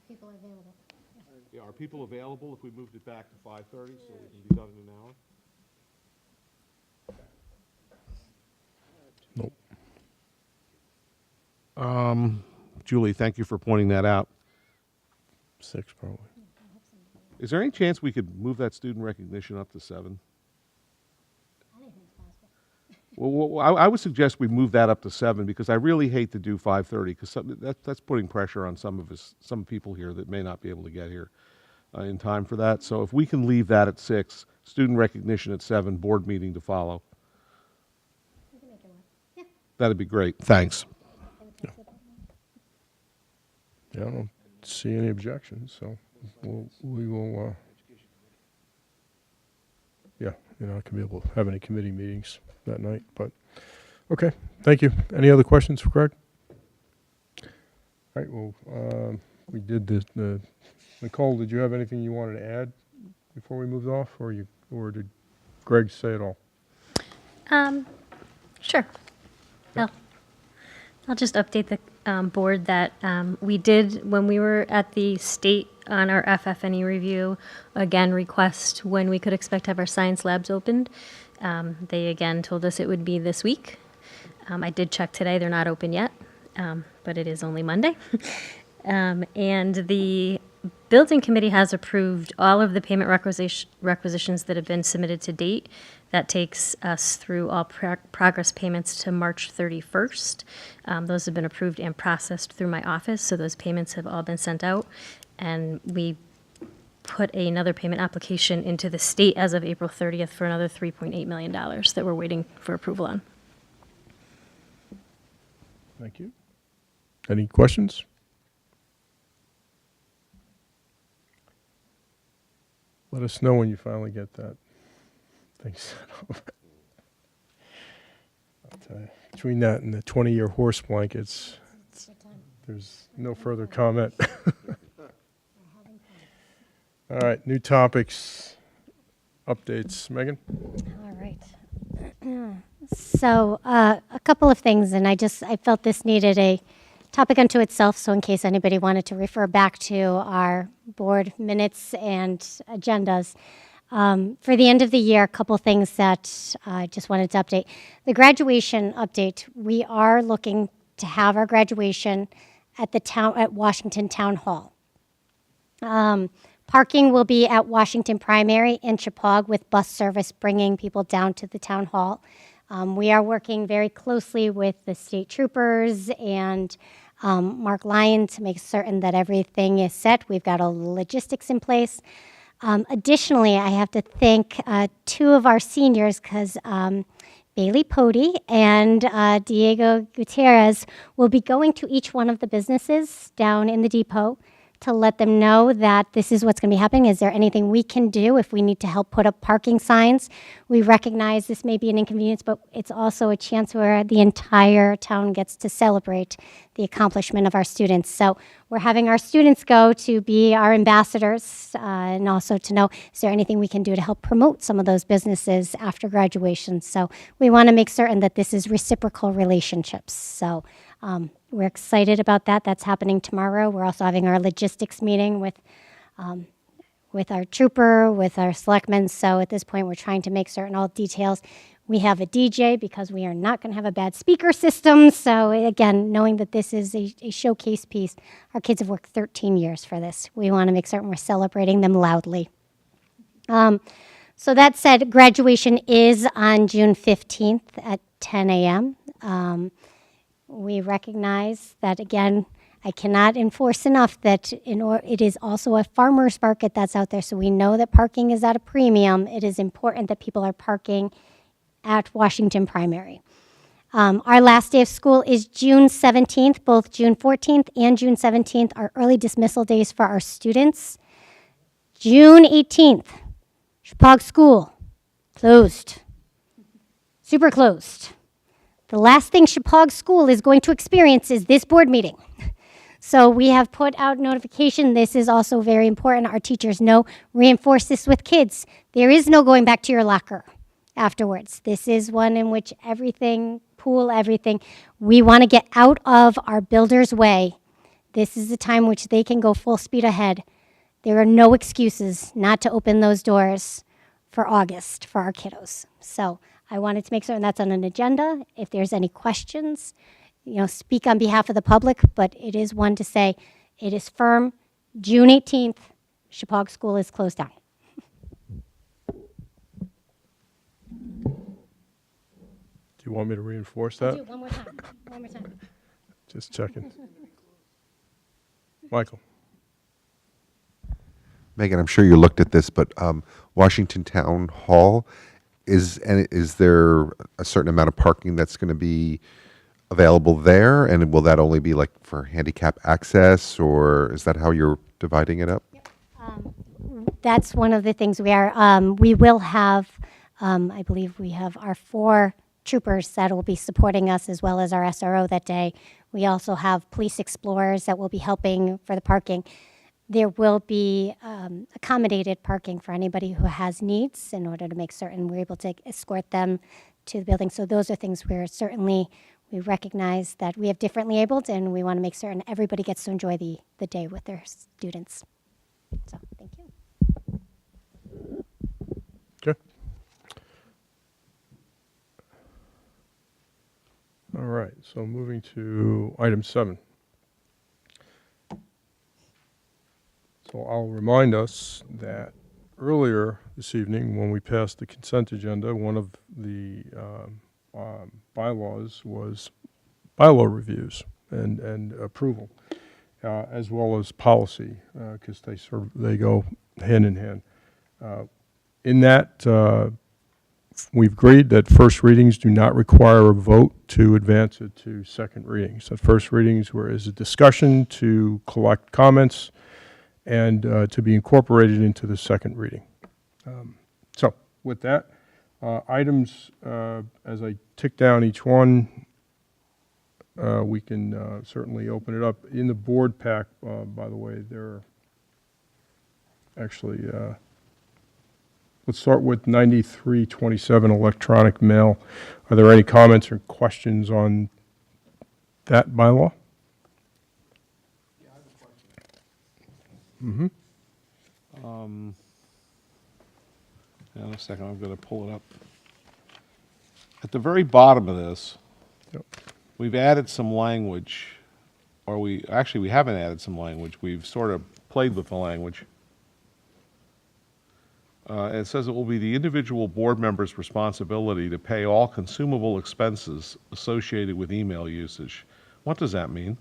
People available. Yeah, are people available if we moved it back to 5:30 so it can be done in an hour? Nope. Julie, thank you for pointing that out. 6 probably. Is there any chance we could move that student recognition up to 7? Well, I would suggest we move that up to 7, because I really hate to do 5:30, because that's putting pressure on some people here that may not be able to get here in time for that. So if we can leave that at 6, student recognition at 7, board meeting to follow. That'd be great. Thanks. Yeah, I don't see any objections, so we will, yeah, you're not going to be able to have any committee meetings that night, but, okay, thank you. Any other questions for Greg? All right, well, we did the Nicole, did you have anything you wanted to add before we moved off, or did Greg say it all? Sure. I'll just update the board that we did, when we were at the state on our FF&E review, again, request when we could expect to have our science labs opened. They again told us it would be this week. I did check today, they're not open yet, but it is only Monday. And the building committee has approved all of the payment requisitions that have been submitted to date. That takes us through all progress payments to March 31st. Those have been approved and processed through my office, so those payments have all been sent out. And we put another payment application into the state as of April 30th for another $3.8 million that we're waiting for approval on. Thank you. Any questions? Let us know when you finally get that thing set up. I'll tell you, between that and the 20-year horse blankets, there's no further comment. All right, new topics, updates. Megan? All right. So a couple of things, and I felt this needed a topic unto itself, so in case anybody wanted to refer back to our board minutes and agendas. For the end of the year, a couple things that I just wanted to update. The graduation update, we are looking to have our graduation at Washington Town Hall. Parking will be at Washington Primary in Chippewa with bus service bringing people down to the town hall. We are working very closely with the state troopers and Mark Lyon to make certain that everything is set. We've got all the logistics in place. Additionally, I have to thank two of our seniors because Bailey Pody and Diego Gutierrez will be going to each one of the businesses down in the depot to let them know that this is what's going to be happening. Is there anything we can do if we need to help put up parking signs? We recognize this may be an inconvenience, but it's also a chance where the entire town gets to celebrate the accomplishment of our students. So we're having our students go to be our ambassadors and also to know, is there anything we can do to help promote some of those businesses after graduation? So we want to make certain that this is reciprocal relationships. So we're excited about that. That's happening tomorrow. We're also having our logistics meeting with our trooper, with our selectmen. So at this point, we're trying to make certain all details. We have a DJ because we are not going to have a bad speaker system. So again, knowing that this is a showcase piece, our kids have worked 13 years for this. We want to make certain we're celebrating them loudly. So that said, graduation is on June 15th at 10 a.m. We recognize that, again, I cannot enforce enough that it is also a farmer's market that's out there, so we know that parking is at a premium. It is important that people are parking at Washington Primary. Our last day of school is June 17th. Both June 14th and June 17th are early dismissal days for our students. June 18th, Chippewa School, closed. Super closed. The last thing Chippewa School is going to experience is this board meeting. So we have put out notification. This is also very important. Our teachers know, reinforce this with kids. There is no going back to your locker afterwards. This is one in which everything, pool, everything, we want to get out of our builder's way. This is the time which they can go full speed ahead. There are no excuses not to open those doors for August for our kiddos. So I wanted to make certain that's on an agenda. If there's any questions, speak on behalf of the public, but it is one to say it is firm. June 18th, Chippewa School is closed down. Do you want me to reinforce that? Do one more time. One more time. Just checking. Michael? Megan, I'm sure you looked at this, but Washington Town Hall, is there a certain amount of parking that's going to be available there? And will that only be like for handicap access, or is that how you're dividing it up? That's one of the things we will have, I believe we have our 4 troopers that will be supporting us as well as our SRO that day. We also have police explorers that will be helping for the parking. There will be accommodated parking for anybody who has needs in order to make certain we're able to escort them to the building. So those are things we recognize that we have differently abled, and we want to make certain everybody gets to enjoy the day with their students. So thank you. Okay. All right, so moving to item 7. So I'll remind us that earlier this evening, when we passed the consent agenda, one of the bylaws was bylaw reviews and approval, as well as policy, because they go hand in hand. In that, we've agreed that first readings do not require a vote to advance it to second readings. That first readings is a discussion to collect comments and to be incorporated into the second reading. So with that, items, as I tick down each one, we can certainly open it up. In the board pack, by the way, there are actually, let's start with 9327 electronic mail. Are there any comments or questions on that bylaw? Hang on a second, I'm going to pull it up. At the very bottom of this, Yep. we've added some language, or we haven't added some language. We've sort of played with the language. It says it will be the individual board member's responsibility to pay all consumable expenses associated with email usage. What does that mean?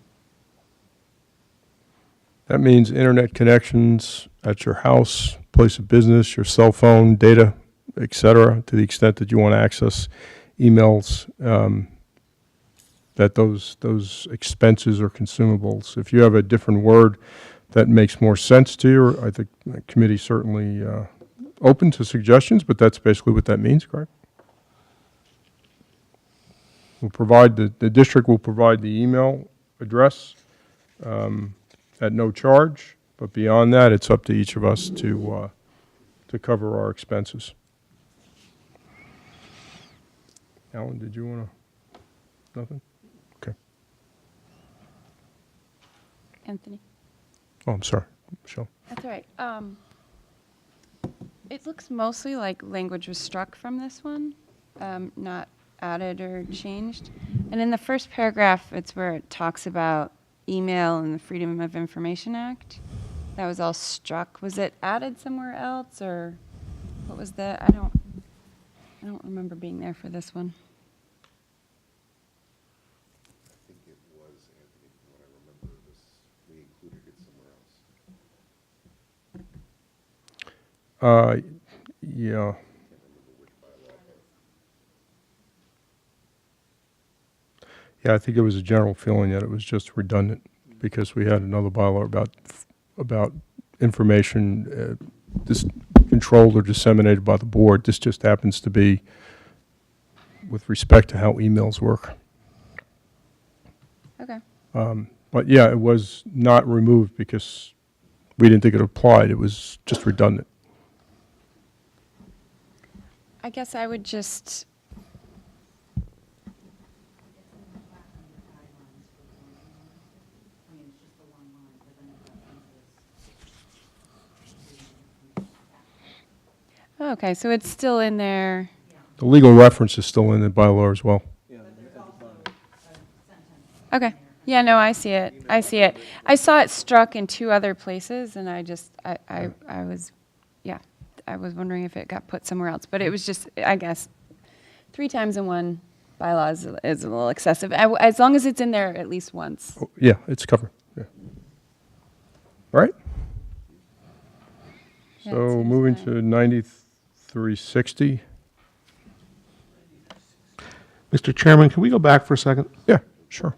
That means internet connections at your house, place of business, your cell phone, data, et cetera, to the extent that you want to access emails, that those expenses are consumables. If you have a different word that makes more sense to you, I think the committee certainly open to suggestions, but that's basically what that means, correct? We'll provide, the district will provide the email address at no charge, but beyond that, it's up to each of us to cover our expenses. Alan, did you want to, nothing? Okay. Anthony. Oh, I'm sorry, Michelle. That's all right. It looks mostly like language was struck from this one, not added or changed. And in the first paragraph, it's where it talks about email and the Freedom of Information Act. That was all struck. Was it added somewhere else, or what was that? I don't remember being there for this one. I think it was, Anthony, from what I remember, we included it somewhere else. Yeah. Yeah, I think it was a general feeling that it was just redundant because we had another bylaw about information controlled or disseminated by the board. This just happens to be with respect to how emails work. Okay. But yeah, it was not removed because we didn't think it applied. It was just redundant. I guess I would just. Okay, so it's still in there. The legal reference is still in the bylaw as well. Okay. Yeah, no, I see it. I see it. I saw it struck in two other places, and I was, yeah, I was wondering if it got put somewhere else. But it was just, I guess, 3 times in one bylaw is a little excessive. As long as it's in there at least once. Oh, yeah, it's covered. Yeah. All right. Yeah, it So seems moving fine. to 9360. Mr. Chairman, can we go back for a second? Yeah, sure.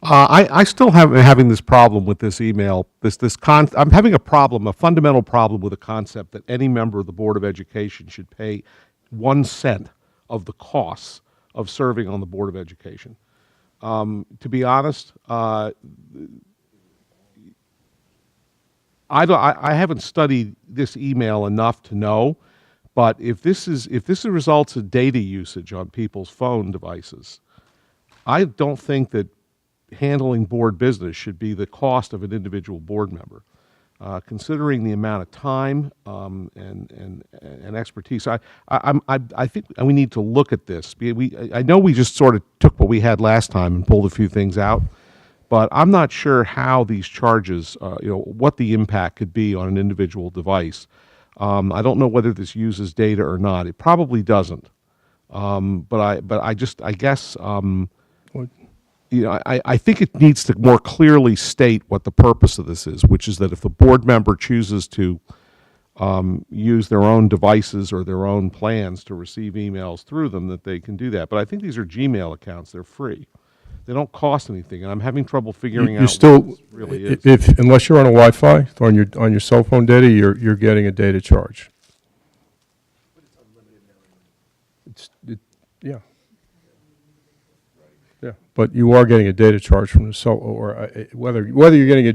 I still have having this problem with this email. I'm having a fundamental problem with the concept that any member of the Board of Education should pay 1 cent of the costs of serving on the Board of Education. To be honest, I haven't studied this email enough to know, but if this results in data usage on people's phone devices, I don't think that handling board business should be the cost of an individual board member. Considering the amount of time and expertise, I think we need to look at this. I know we just sort of took what we had last time and pulled a few things out, but I'm not sure how these charges, what the impact could be on an individual device. I don't know whether this uses data or not. It probably doesn't. But I guess. I think it needs to more clearly state what the purpose of this is, which is that if the board member chooses to use their own devices or their own plans to receive emails through them, that they can do that. But I think these are Gmail accounts. They're free. They don't cost anything, and I'm having trouble figuring You out still, what this really is. if, unless you're on a Wi-Fi, on your cell phone data, you're getting a data charge. Yeah. Yeah, but you are getting a data charge from the cell, or whether you're getting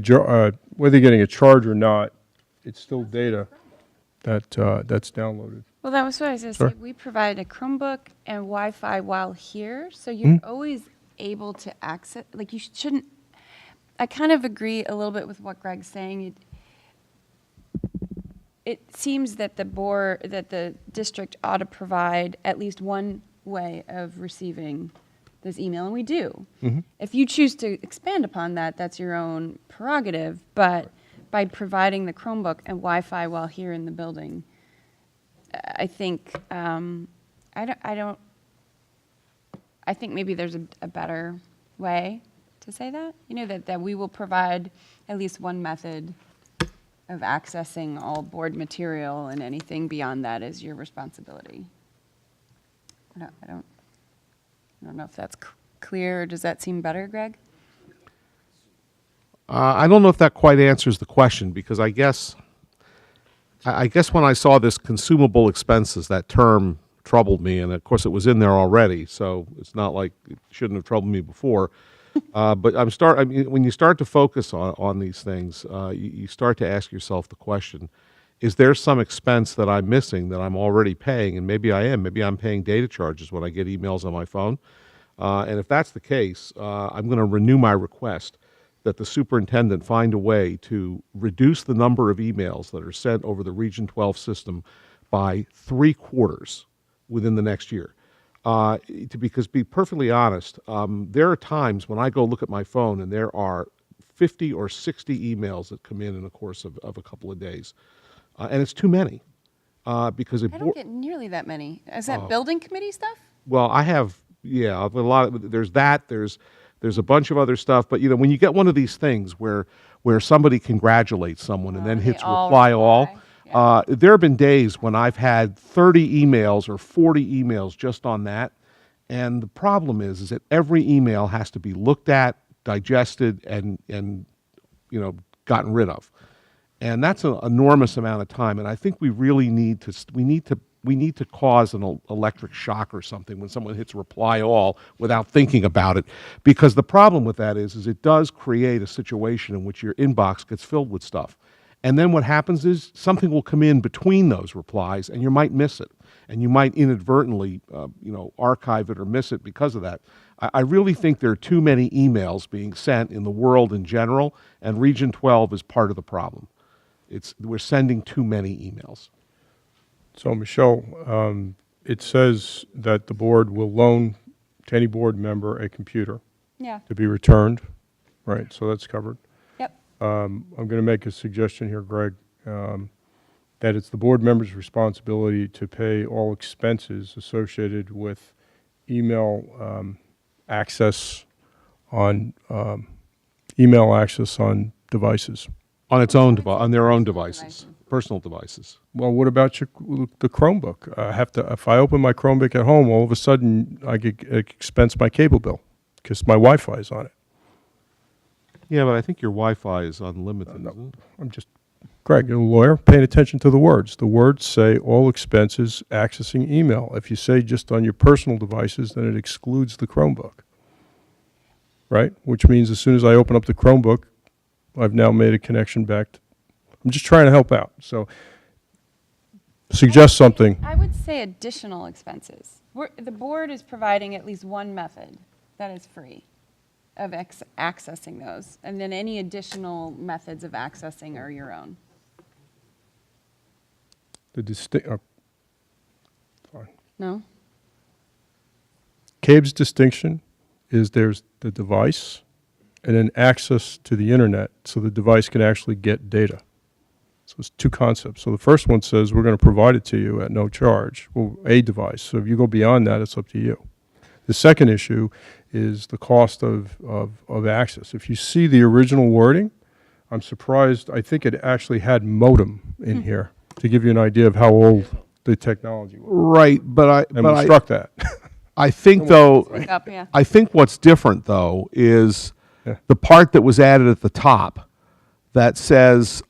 a charge or not, it's still data that's downloaded. Well, that was what I was going to Sorry? say. We provide a Chromebook and Wi-Fi while here, so you're always able to access, like you shouldn't, I kind of agree a little bit with what Greg's saying. It seems that the district ought to provide at least one way of receiving this email, and we do. If you choose to expand upon that, that's your own prerogative, but by providing the Chromebook and Wi-Fi while here in the building, I think, I think maybe there's a better way to say that, that we will provide at least one method of accessing all board material, and anything beyond that is your responsibility. I don't know if that's clear, or does that seem better, Greg? I don't know if that quite answers the question, because I guess when I saw this consumable expenses, that term troubled me, and of course it was in there already, so it's not like it shouldn't have troubled me before. But when you start to focus on these things, you start to ask yourself the question: is there some expense that I'm missing that I'm already paying? And maybe I am. Maybe I'm paying data charges when I get emails on my phone. And if that's the case, I'm going to renew my request that the superintendent find a way to reduce the number of emails that are sent over the Region 12 system by 3/4 within the next year. Because, be perfectly honest, there are times when I go look at my phone and there are 50 or 60 emails that come in the course of a couple of days. And it's too many. Because I don't get nearly that many. Is that building committee stuff? well, I have, a lot of, there's that, there's a bunch of other stuff, but when you get one of these things where somebody congratulates someone and then they hits all reply all, reply. Yeah. there have been days when I've had 30 emails or 40 emails just on that, and the problem is that every email has to be looked at, digested, and gotten rid of, and that's an enormous amount of time. And I think we really need to cause an electric shock or something when someone hits reply all without thinking about it, because the problem with that is it does create a situation in which your inbox gets filled with stuff. And then what happens is something will come in between those replies, and you might miss it, and you might inadvertently, archive it or miss it because of that. I really think there are too many emails being sent in the world in general, and Region 12 is part of the problem. We're sending too many emails. So, Michelle, it says that the board will loan to any board member a computer Yeah. to be returned, right? So that's covered. Yep. I'm going to make a suggestion here, Greg, that it's the board member's responsibility to pay all expenses associated with email access on devices. On its own on their own devices, personal devices. Well, what about the Chromebook? If I open my Chromebook at home, all of a sudden I get expense my cable bill because my Wi-Fi is on it. Yeah, but I think your Wi-Fi is unlimited. Isn't it? I'm just, Greg, you're a lawyer, paying attention to the words. The words say all expenses accessing email. If you say just on your personal devices, then it excludes the Chromebook, right? Which means as soon as I open up the Chromebook, I've now made a connection back to, I'm just trying to help out. So suggest something. I would say additional expenses. The board is providing at least one method that is free of accessing those, and then any additional methods of accessing are your own. Fine. No? CABE's distinction is there's the device and then access to the internet so the device can actually get data. So it's two concepts. So the first one says we're going to provide it to you at no charge, well, a device. So if you go beyond that, it's up to you. The second issue is the cost of access. If you see the original wording, I'm surprised. I think it actually had modem in here. to give you an idea of how old the technology was. Right, And we struck that. I think though, Up, yeah. I think what's different though is Yeah. the part that was added at the top that says,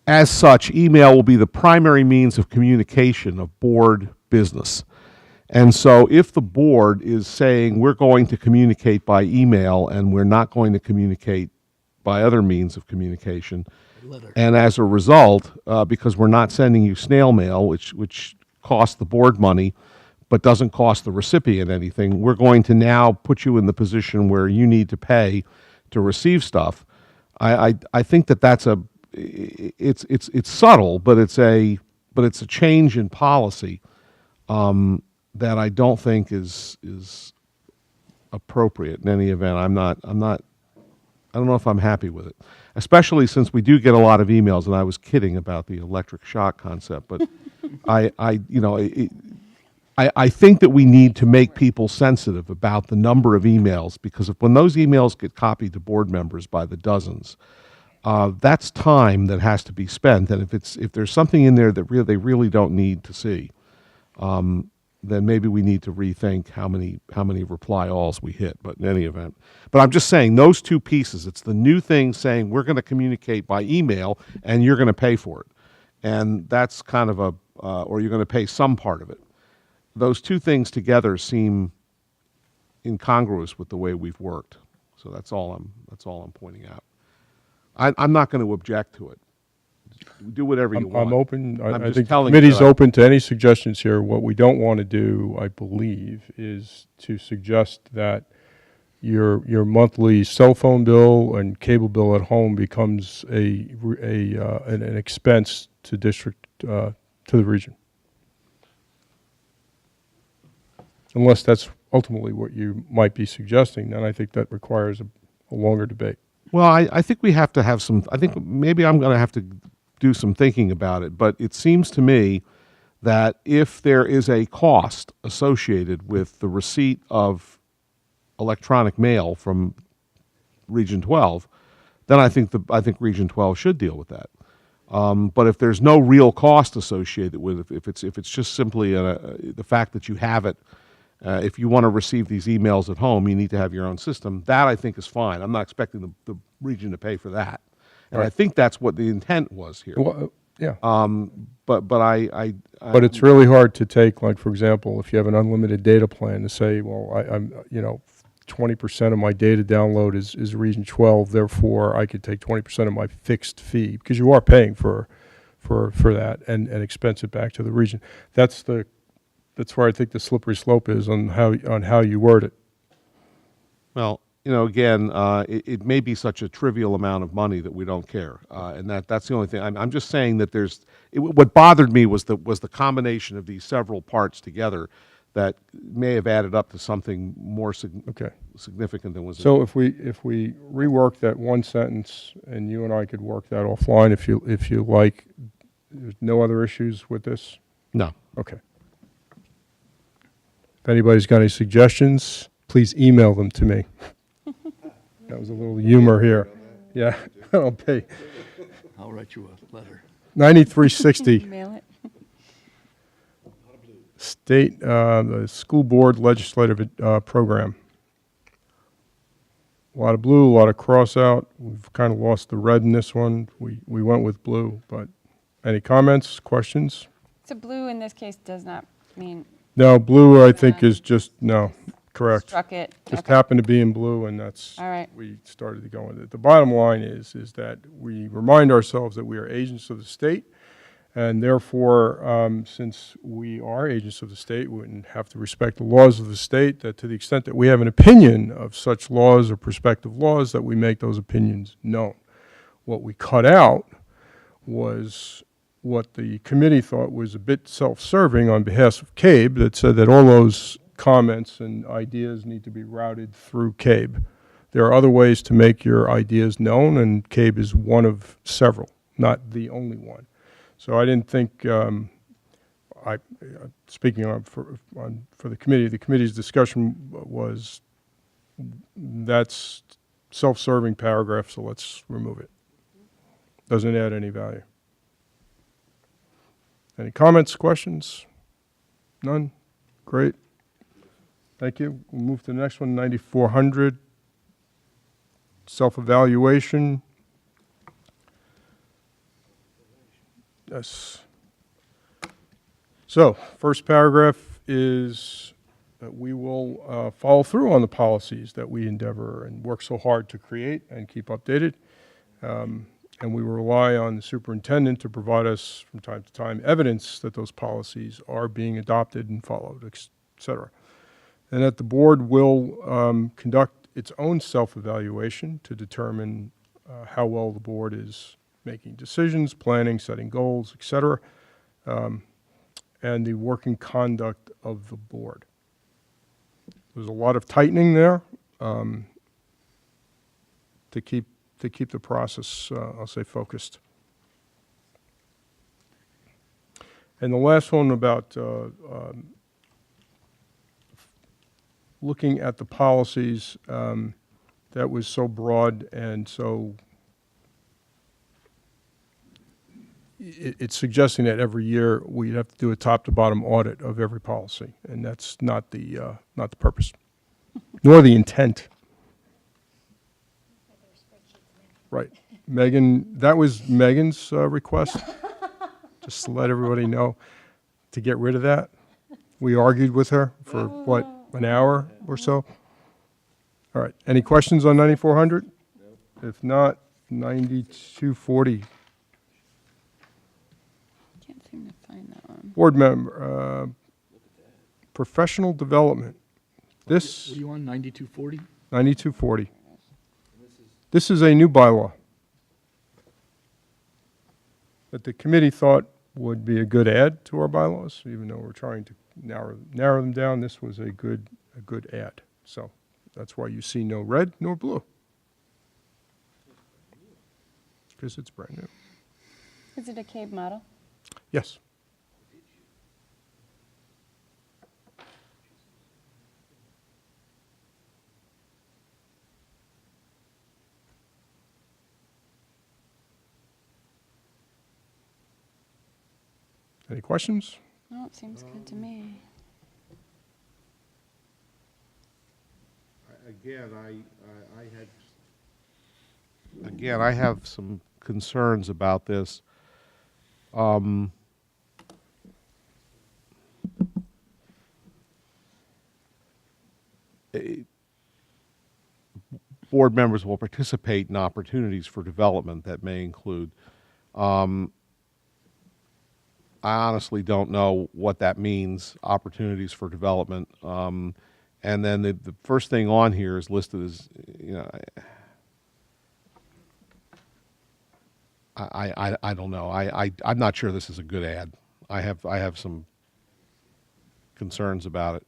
as such, email will be the primary means of communication of board business. And so if the board is saying we're going to communicate by email and we're not going to communicate by other means of communication, and as a result, because we're not sending you snail mail, which costs the board money, but doesn't cost the recipient anything, we're going to now put you in the position where you need to pay to receive stuff. I think that's it's subtle, but it's a change in policy that I don't think is appropriate in any event. I don't know if I'm happy with it, especially since we do get a lot of emails, and I was kidding about the electric shock concept, but I think that we need to make people sensitive about the number of emails, because when those emails get copied to board members by the dozens, that's time that has to be spent. And if there's something in there that they really don't need to see, then maybe we need to rethink how many reply alls we hit. But in any event, but I'm just saying those two pieces. It's the new thing saying we're going to communicate by email and you're going to pay for it, and that's kind of or you're going to pay some part of it. Those two things together seem incongruous with the way we've worked. So that's all I'm pointing out. I'm not going to object to it. Do whatever you want. I'm open. I'm I just think the telling you committee's that open to any suggestions here. What we don't want to do, I believe, is to suggest that your monthly cell phone bill and cable bill at home becomes an expense to district to the region, unless that's ultimately what you might be suggesting. Then I think that requires a longer debate. Well, I think we have to have some, I think maybe I'm going to have to do some thinking about it, but it seems to me that if there is a cost associated with the receipt of electronic mail from Region 12, then I think Region 12 should deal with that. But if there's no real cost associated with it, if it's just simply the fact that you have it, if you want to receive these emails at home, you need to have your own system. That I think is fine. I'm not expecting the region to pay for that, and I think that's what the intent was here. Well, yeah. But But it's really hard to take, like, for example, if you have an unlimited data plan, to say, well, I'm 20% of my data download is Region 12, therefore I could take 20% of my fixed fee, because you are paying for that and expense it back to the region. That's where I think the slippery slope is on how you word it. Well, again, it may be such a trivial amount of money that we don't care, and that's the only thing. I'm just saying that what bothered me was the combination of these several parts together that may have added up to something more significant than was. So if we rework that one sentence, and you and I could work that offline if you like, there's no other issues with this? No. Okay. If anybody's got any suggestions, please email them to me. That was a little humor here. Yeah, I'll pay. I'll write you a letter. 9360, Mail it. state, the school board legislative program. A lot of blue, a lot of cross out. We've kind of lost the red in this one. We went with blue, but any comments, questions? So blue in this case does not mean No, blue I think is just, no, correct. struck it. Just Okay. happened to be in blue, and that's, All right. we started to go with it. The bottom line is that we remind ourselves that we are agents of the state, and therefore, since we are agents of the state, we wouldn't have to respect the laws of the state, that to the extent that we have an opinion of such laws or prospective laws, that we make those opinions known. What we cut out was what the committee thought was a bit self-serving on behalf of CABE, that said that all those comments and ideas need to be routed through CABE. There are other ways to make your ideas known, and CABE is one of several, not the only one. So I didn't think, speaking for the committee's discussion was, that's self-serving paragraph, so let's remove it. Doesn't add any value. Any comments, questions? None? Great. Thank you. We'll move to the next one, 9400. Self-evaluation. Yes. So, first paragraph is that we will follow through on the policies that we endeavor and work so hard to create and keep updated. And we will rely on the superintendent to provide us from time to time evidence that those policies are being adopted and followed, et cetera. And that the board will conduct its own self-evaluation to determine how well the board is making decisions, planning, setting goals, et cetera, and the working conduct of the board. There's a lot of tightening there to keep the process, I'll say, focused. And the last one about looking at the policies, that was so broad and so it's suggesting that every year we'd have to do a top-to-bottom audit of every policy, and that's not the purpose, nor the intent. Right. Megan, that was Megan's request, just to let everybody know, to get rid of that. We argued with her for, what, an hour or so? All right. Any questions on 9400? If not, 9240. Can't seem to find that one. Board member, professional development. This, What are you on, 9240? 9240. This is a new bylaw that the committee thought would be a good add to our bylaws, even though we're trying to narrow them down. This was a good add. So that's why you see no red nor blue, because it's brand new. Is it a CABE model? Yes. Any questions? No, it seems good to me. Again, I have some concerns about this. Board members will participate in opportunities for development that may include. I honestly don't know what that means, opportunities for development. And then the first thing on here is listed as, you know, I don't know. I'm not sure this is a good ad. I have some concerns about it.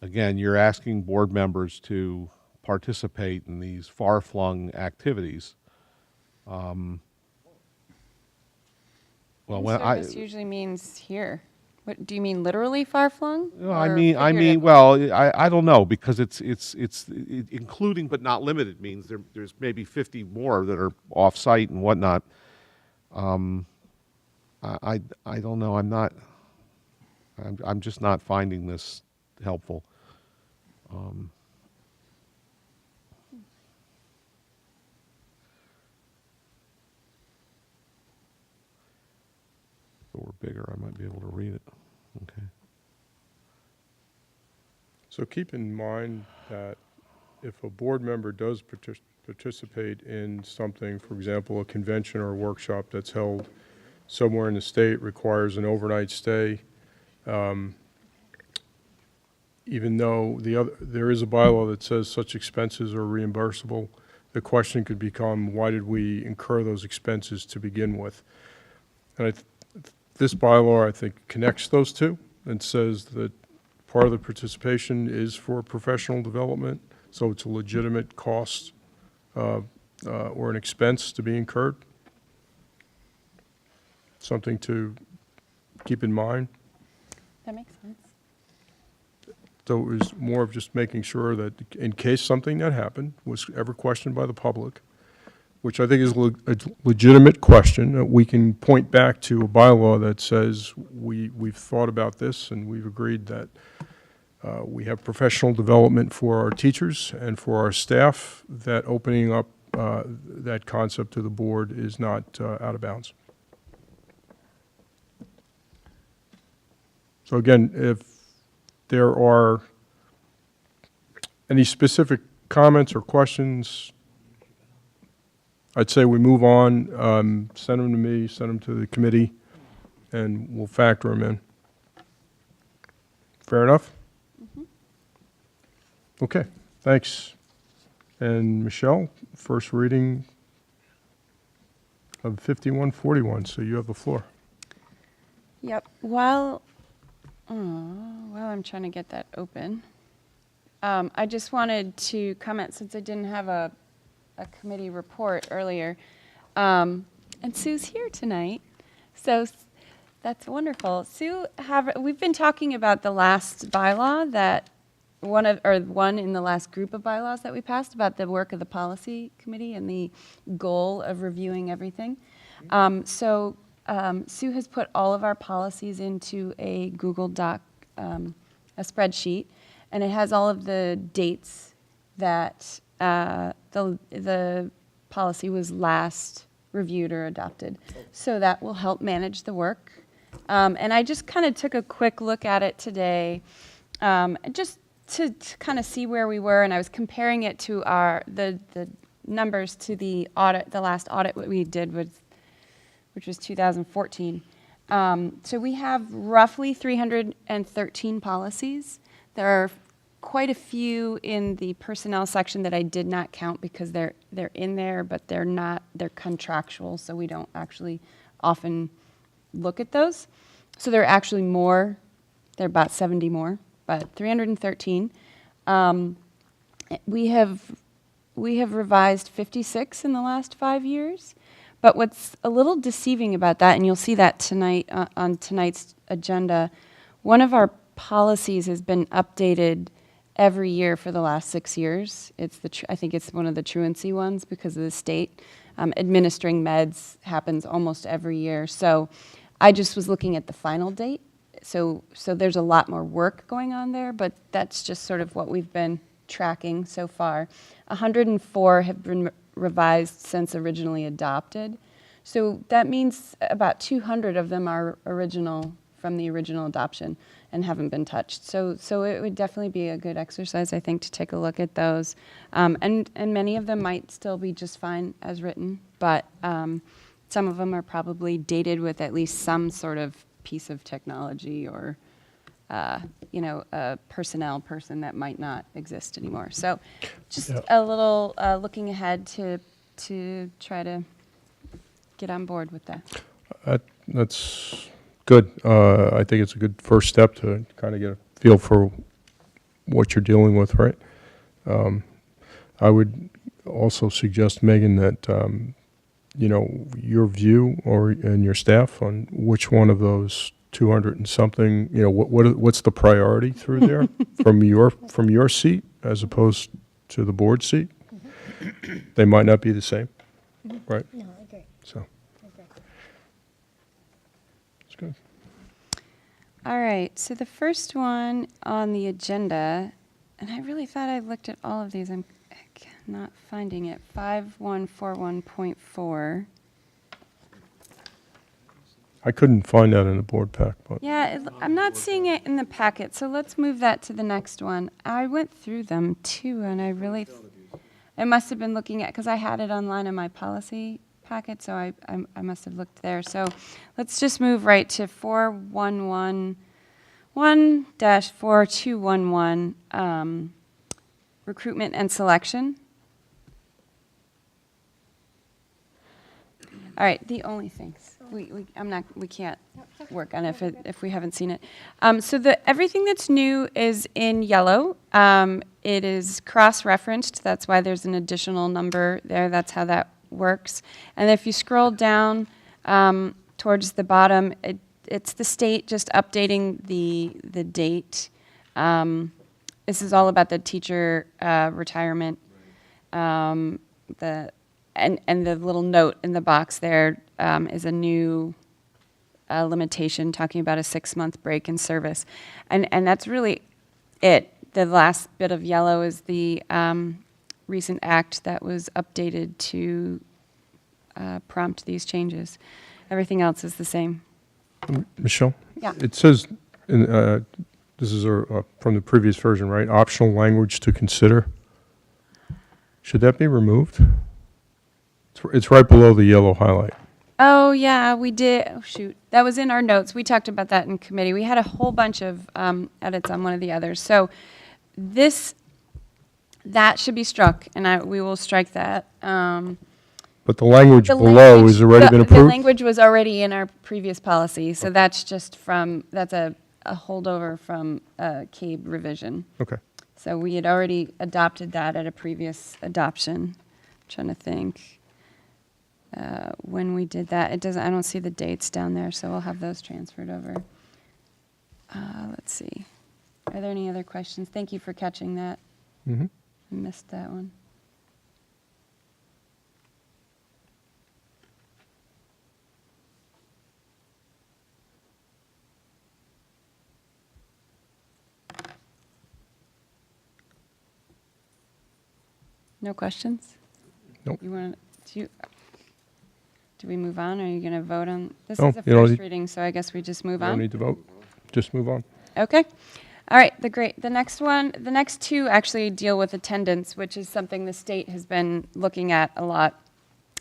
Again, you're asking board members to participate in these far-flung activities. Well, when Service usually means here. What do you mean, literally far flung? No, I mean, well, I don't know, because it's including but not limited means there's maybe 50 more that are off-site and whatnot. I don't know. I'm just not finding this helpful. If it were bigger, I might be able to read it. Okay. So keep in mind that if a board member does participate in something, for example, a convention or a workshop that's held somewhere in the state, requires an overnight stay, even though there is a bylaw that says such expenses are reimbursable, the question could become, why did we incur those expenses to begin with? And this bylaw, I think, connects those two and says that part of the participation is for professional development, so it's a legitimate cost or an expense to be incurred. Something to keep in mind. That makes sense. So it was more of just making sure that in case something that happened was ever questioned by the public, which I think is a legitimate question, that we can point back to a bylaw that says we've thought about this and we've agreed that we have professional development for our teachers and for our staff, that opening up that concept to the board is not out of bounds. So again, if there are any specific comments or questions, I'd say we move on, send them to me, send them to the committee, and we'll factor them in. Fair enough? Okay, thanks. And Michelle, first reading of 5141, so you have the floor. Yep. While I'm trying to get that open, I just wanted to comment, since I didn't have a committee report earlier, and Sue's here tonight, so that's wonderful. Sue, we've been talking about the last bylaw that one in the last group of bylaws that we passed, about the work of the policy committee and the goal of reviewing everything. Sue has put all of our policies into a Google Doc, a spreadsheet, and it has all of the dates that the policy was last reviewed or adopted. So that will help manage the work. And I just kind of took a quick look at it today, just to kind of see where we were, and I was comparing it to the numbers to the last audit we did, which was 2014. So we have roughly 313 policies. There are quite a few in the personnel section that I did not count because they're in there, but they're contractual, so we don't actually often look at those. So there are actually more. There are about 70 more, but 313. We have revised 56 in the last 5 years. But what's a little deceiving about that, and you'll see that tonight on tonight's agenda, one of our policies has been updated every year for the last 6 years. I think it's one of the truancy ones because of the state. Administering meds happens almost every year. So I just was looking at the final date. So there's a lot more work going on there, but that's just sort of what we've been tracking so far. 104 have been revised since originally adopted. So that means about 200 of them are original from the original adoption and haven't been touched. So it would definitely be a good exercise, I think, to take a look at those. And many of them might still be just fine as written, but some of them are probably dated with at least some sort of piece of technology or a personnel person that might not exist anymore. So just a little looking ahead to try to get on board with that. That's good. I think it's a good first step to kind of get a feel for what you're dealing with, right? I would also suggest, Megan, that your view and your staff on which one of those 200 and something, what's the priority through there from your seat as opposed to the board seat? They might not be the same, right? No, I agree. So it's good. All right, so the first one on the agenda, and I really thought I looked at all of these. I'm not finding it. 5141.4. I couldn't find that in the board pack, but Yeah, I'm not seeing it in the packet, so let's move that to the next one. I went through them too, and I really, I must have been looking at, because I had it online in my policy packet, so I must have looked there. So let's just move right to 4111-4211, recruitment and selection. All right, the only things. We can't work on it if we haven't seen it. So everything that's new is in yellow. It is cross-referenced. That's why there's an additional number there. That's how that works. And if you scroll down towards the bottom, it's the state just updating the date. this is all about the teacher retirement. And the little note in the box there is a new limitation talking about a 6-month break in service. And that's really it. The last bit of yellow is the recent act that was updated to prompt these changes. Everything else is the same. Michelle? Yeah. It says, this is from the previous version, right? Optional language to consider. Should that be removed? It's right below the yellow highlight. Oh, yeah, we did. Oh, shoot. That was in our notes. We talked about that in committee. We had a whole bunch of edits on one of the others. So that should be struck, and we will strike that. But the language The below language- has already been The approved? language was already in our previous policy, so that's just that's a holdover from CABE revision. Okay. So we had already adopted that at a previous adoption. Trying to think when we did that. I don't see the dates down there, so we'll have those transferred over. Let's see. Are there any other questions? Thank you for catching that. Mm-hmm. I missed that one. No questions? Nope. You want to, do we move on, or are you going to vote on? This No, is the you don't first need- reading, so I guess we just move You don't on. need to vote. Just move on. Okay. All right, the next two actually deal with attendance, which is something the state has been looking at a lot.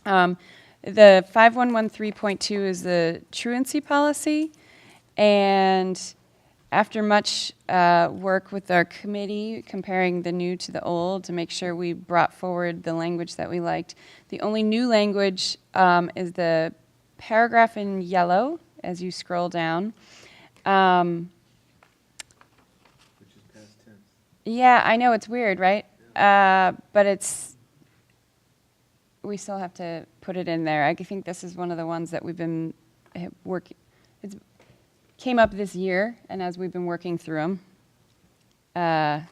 The 5113.2 is the truancy policy, and after much work with our committee, comparing the new to the old to make sure we brought forward the language that we liked, the only new language is the paragraph in yellow as you scroll down. Yeah, I know, it's weird, right? But we still have to put it in there. I think this is one of the ones that we've been working, it came up this year, and as we've been working through them,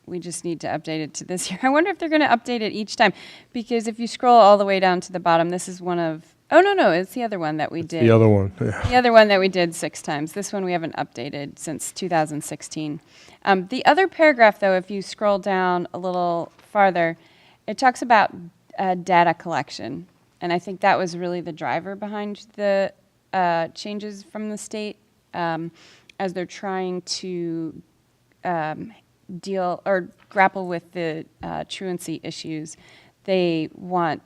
we just need to update it to this year. I wonder if they're going to update it each time, because if you scroll all the way down to the bottom, this is one of, no, it's the other one that we did. The other one, yeah. The other one that we did 6 times. This one we haven't updated since 2016. The other paragraph, though, if you scroll down a little farther, it talks about data collection. And I think that was really the driver behind the changes from the state as they're trying to deal or grapple with the truancy issues. They want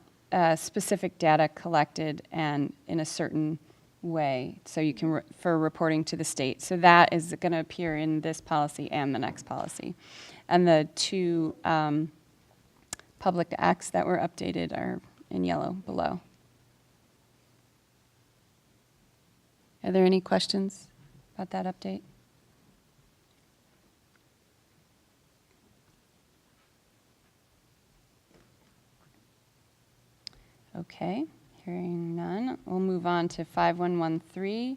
specific data collected and in a certain way, so you can for reporting to the state. So that is going to appear in this policy and the next policy. And the two public acts that were updated are in yellow below. Are there any questions about that update? Okay, hearing none, we'll move on to 5113,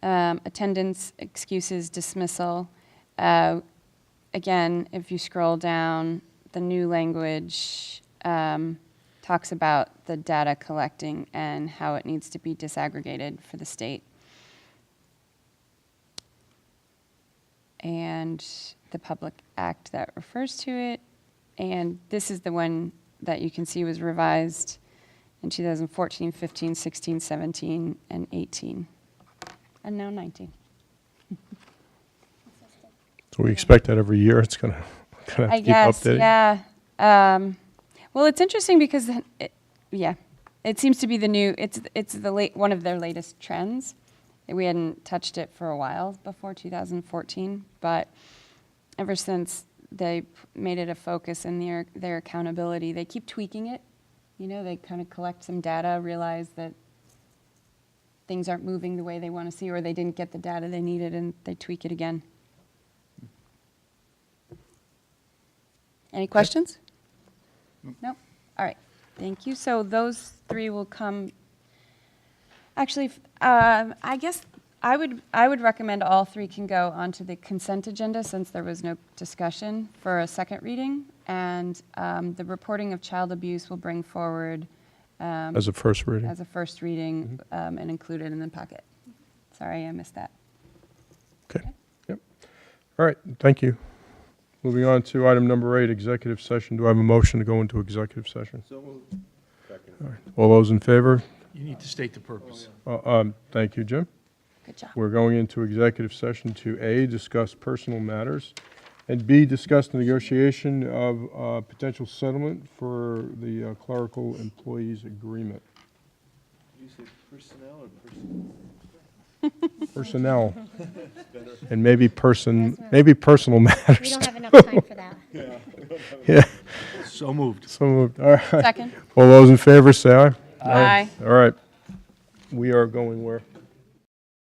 attendance, excuses, dismissal. Again, if you scroll down, the new language talks about the data collecting and how it needs to be disaggregated for the state. And the public act that refers to it. And this is the one that you can see was revised in 2014, 15, 16, 17, and 18, and now 19. So we expect that every year it's going to have to I keep guess, updating? yeah. Well, it's interesting because, it seems to be the new, it's one of their latest trends. We hadn't touched it for a while before 2014, but ever since they made it a focus in their accountability, they keep tweaking it. You know, they kind of collect some data, realize that things aren't moving the way they want to see, or they didn't get the data they needed, and they tweak it again. Any questions? No? All right. Thank you. So those 3 will come. Actually, I guess I would recommend all three can go onto the consent agenda since there was no discussion for a second reading. And the reporting of child abuse will bring forward As a first reading. as a first reading and include it in the packet. Sorry, I missed that. Okay. Yep. All right, thank you. Moving on to item number 8, executive session. Do I have a motion to go into executive session? So moved. All right. All those in favor? You need to state the purpose. Thank you, Jim. Good job. We're going into executive session to A, discuss personal matters, and B, discuss the negotiation of potential settlement for the clerical employees agreement. You say personnel or person? Personnel. And maybe personal matters. We don't have enough time for that. Yeah, So moved. so moved. All right. Second. All those in favor, say aye. Aye. All right. We are going where?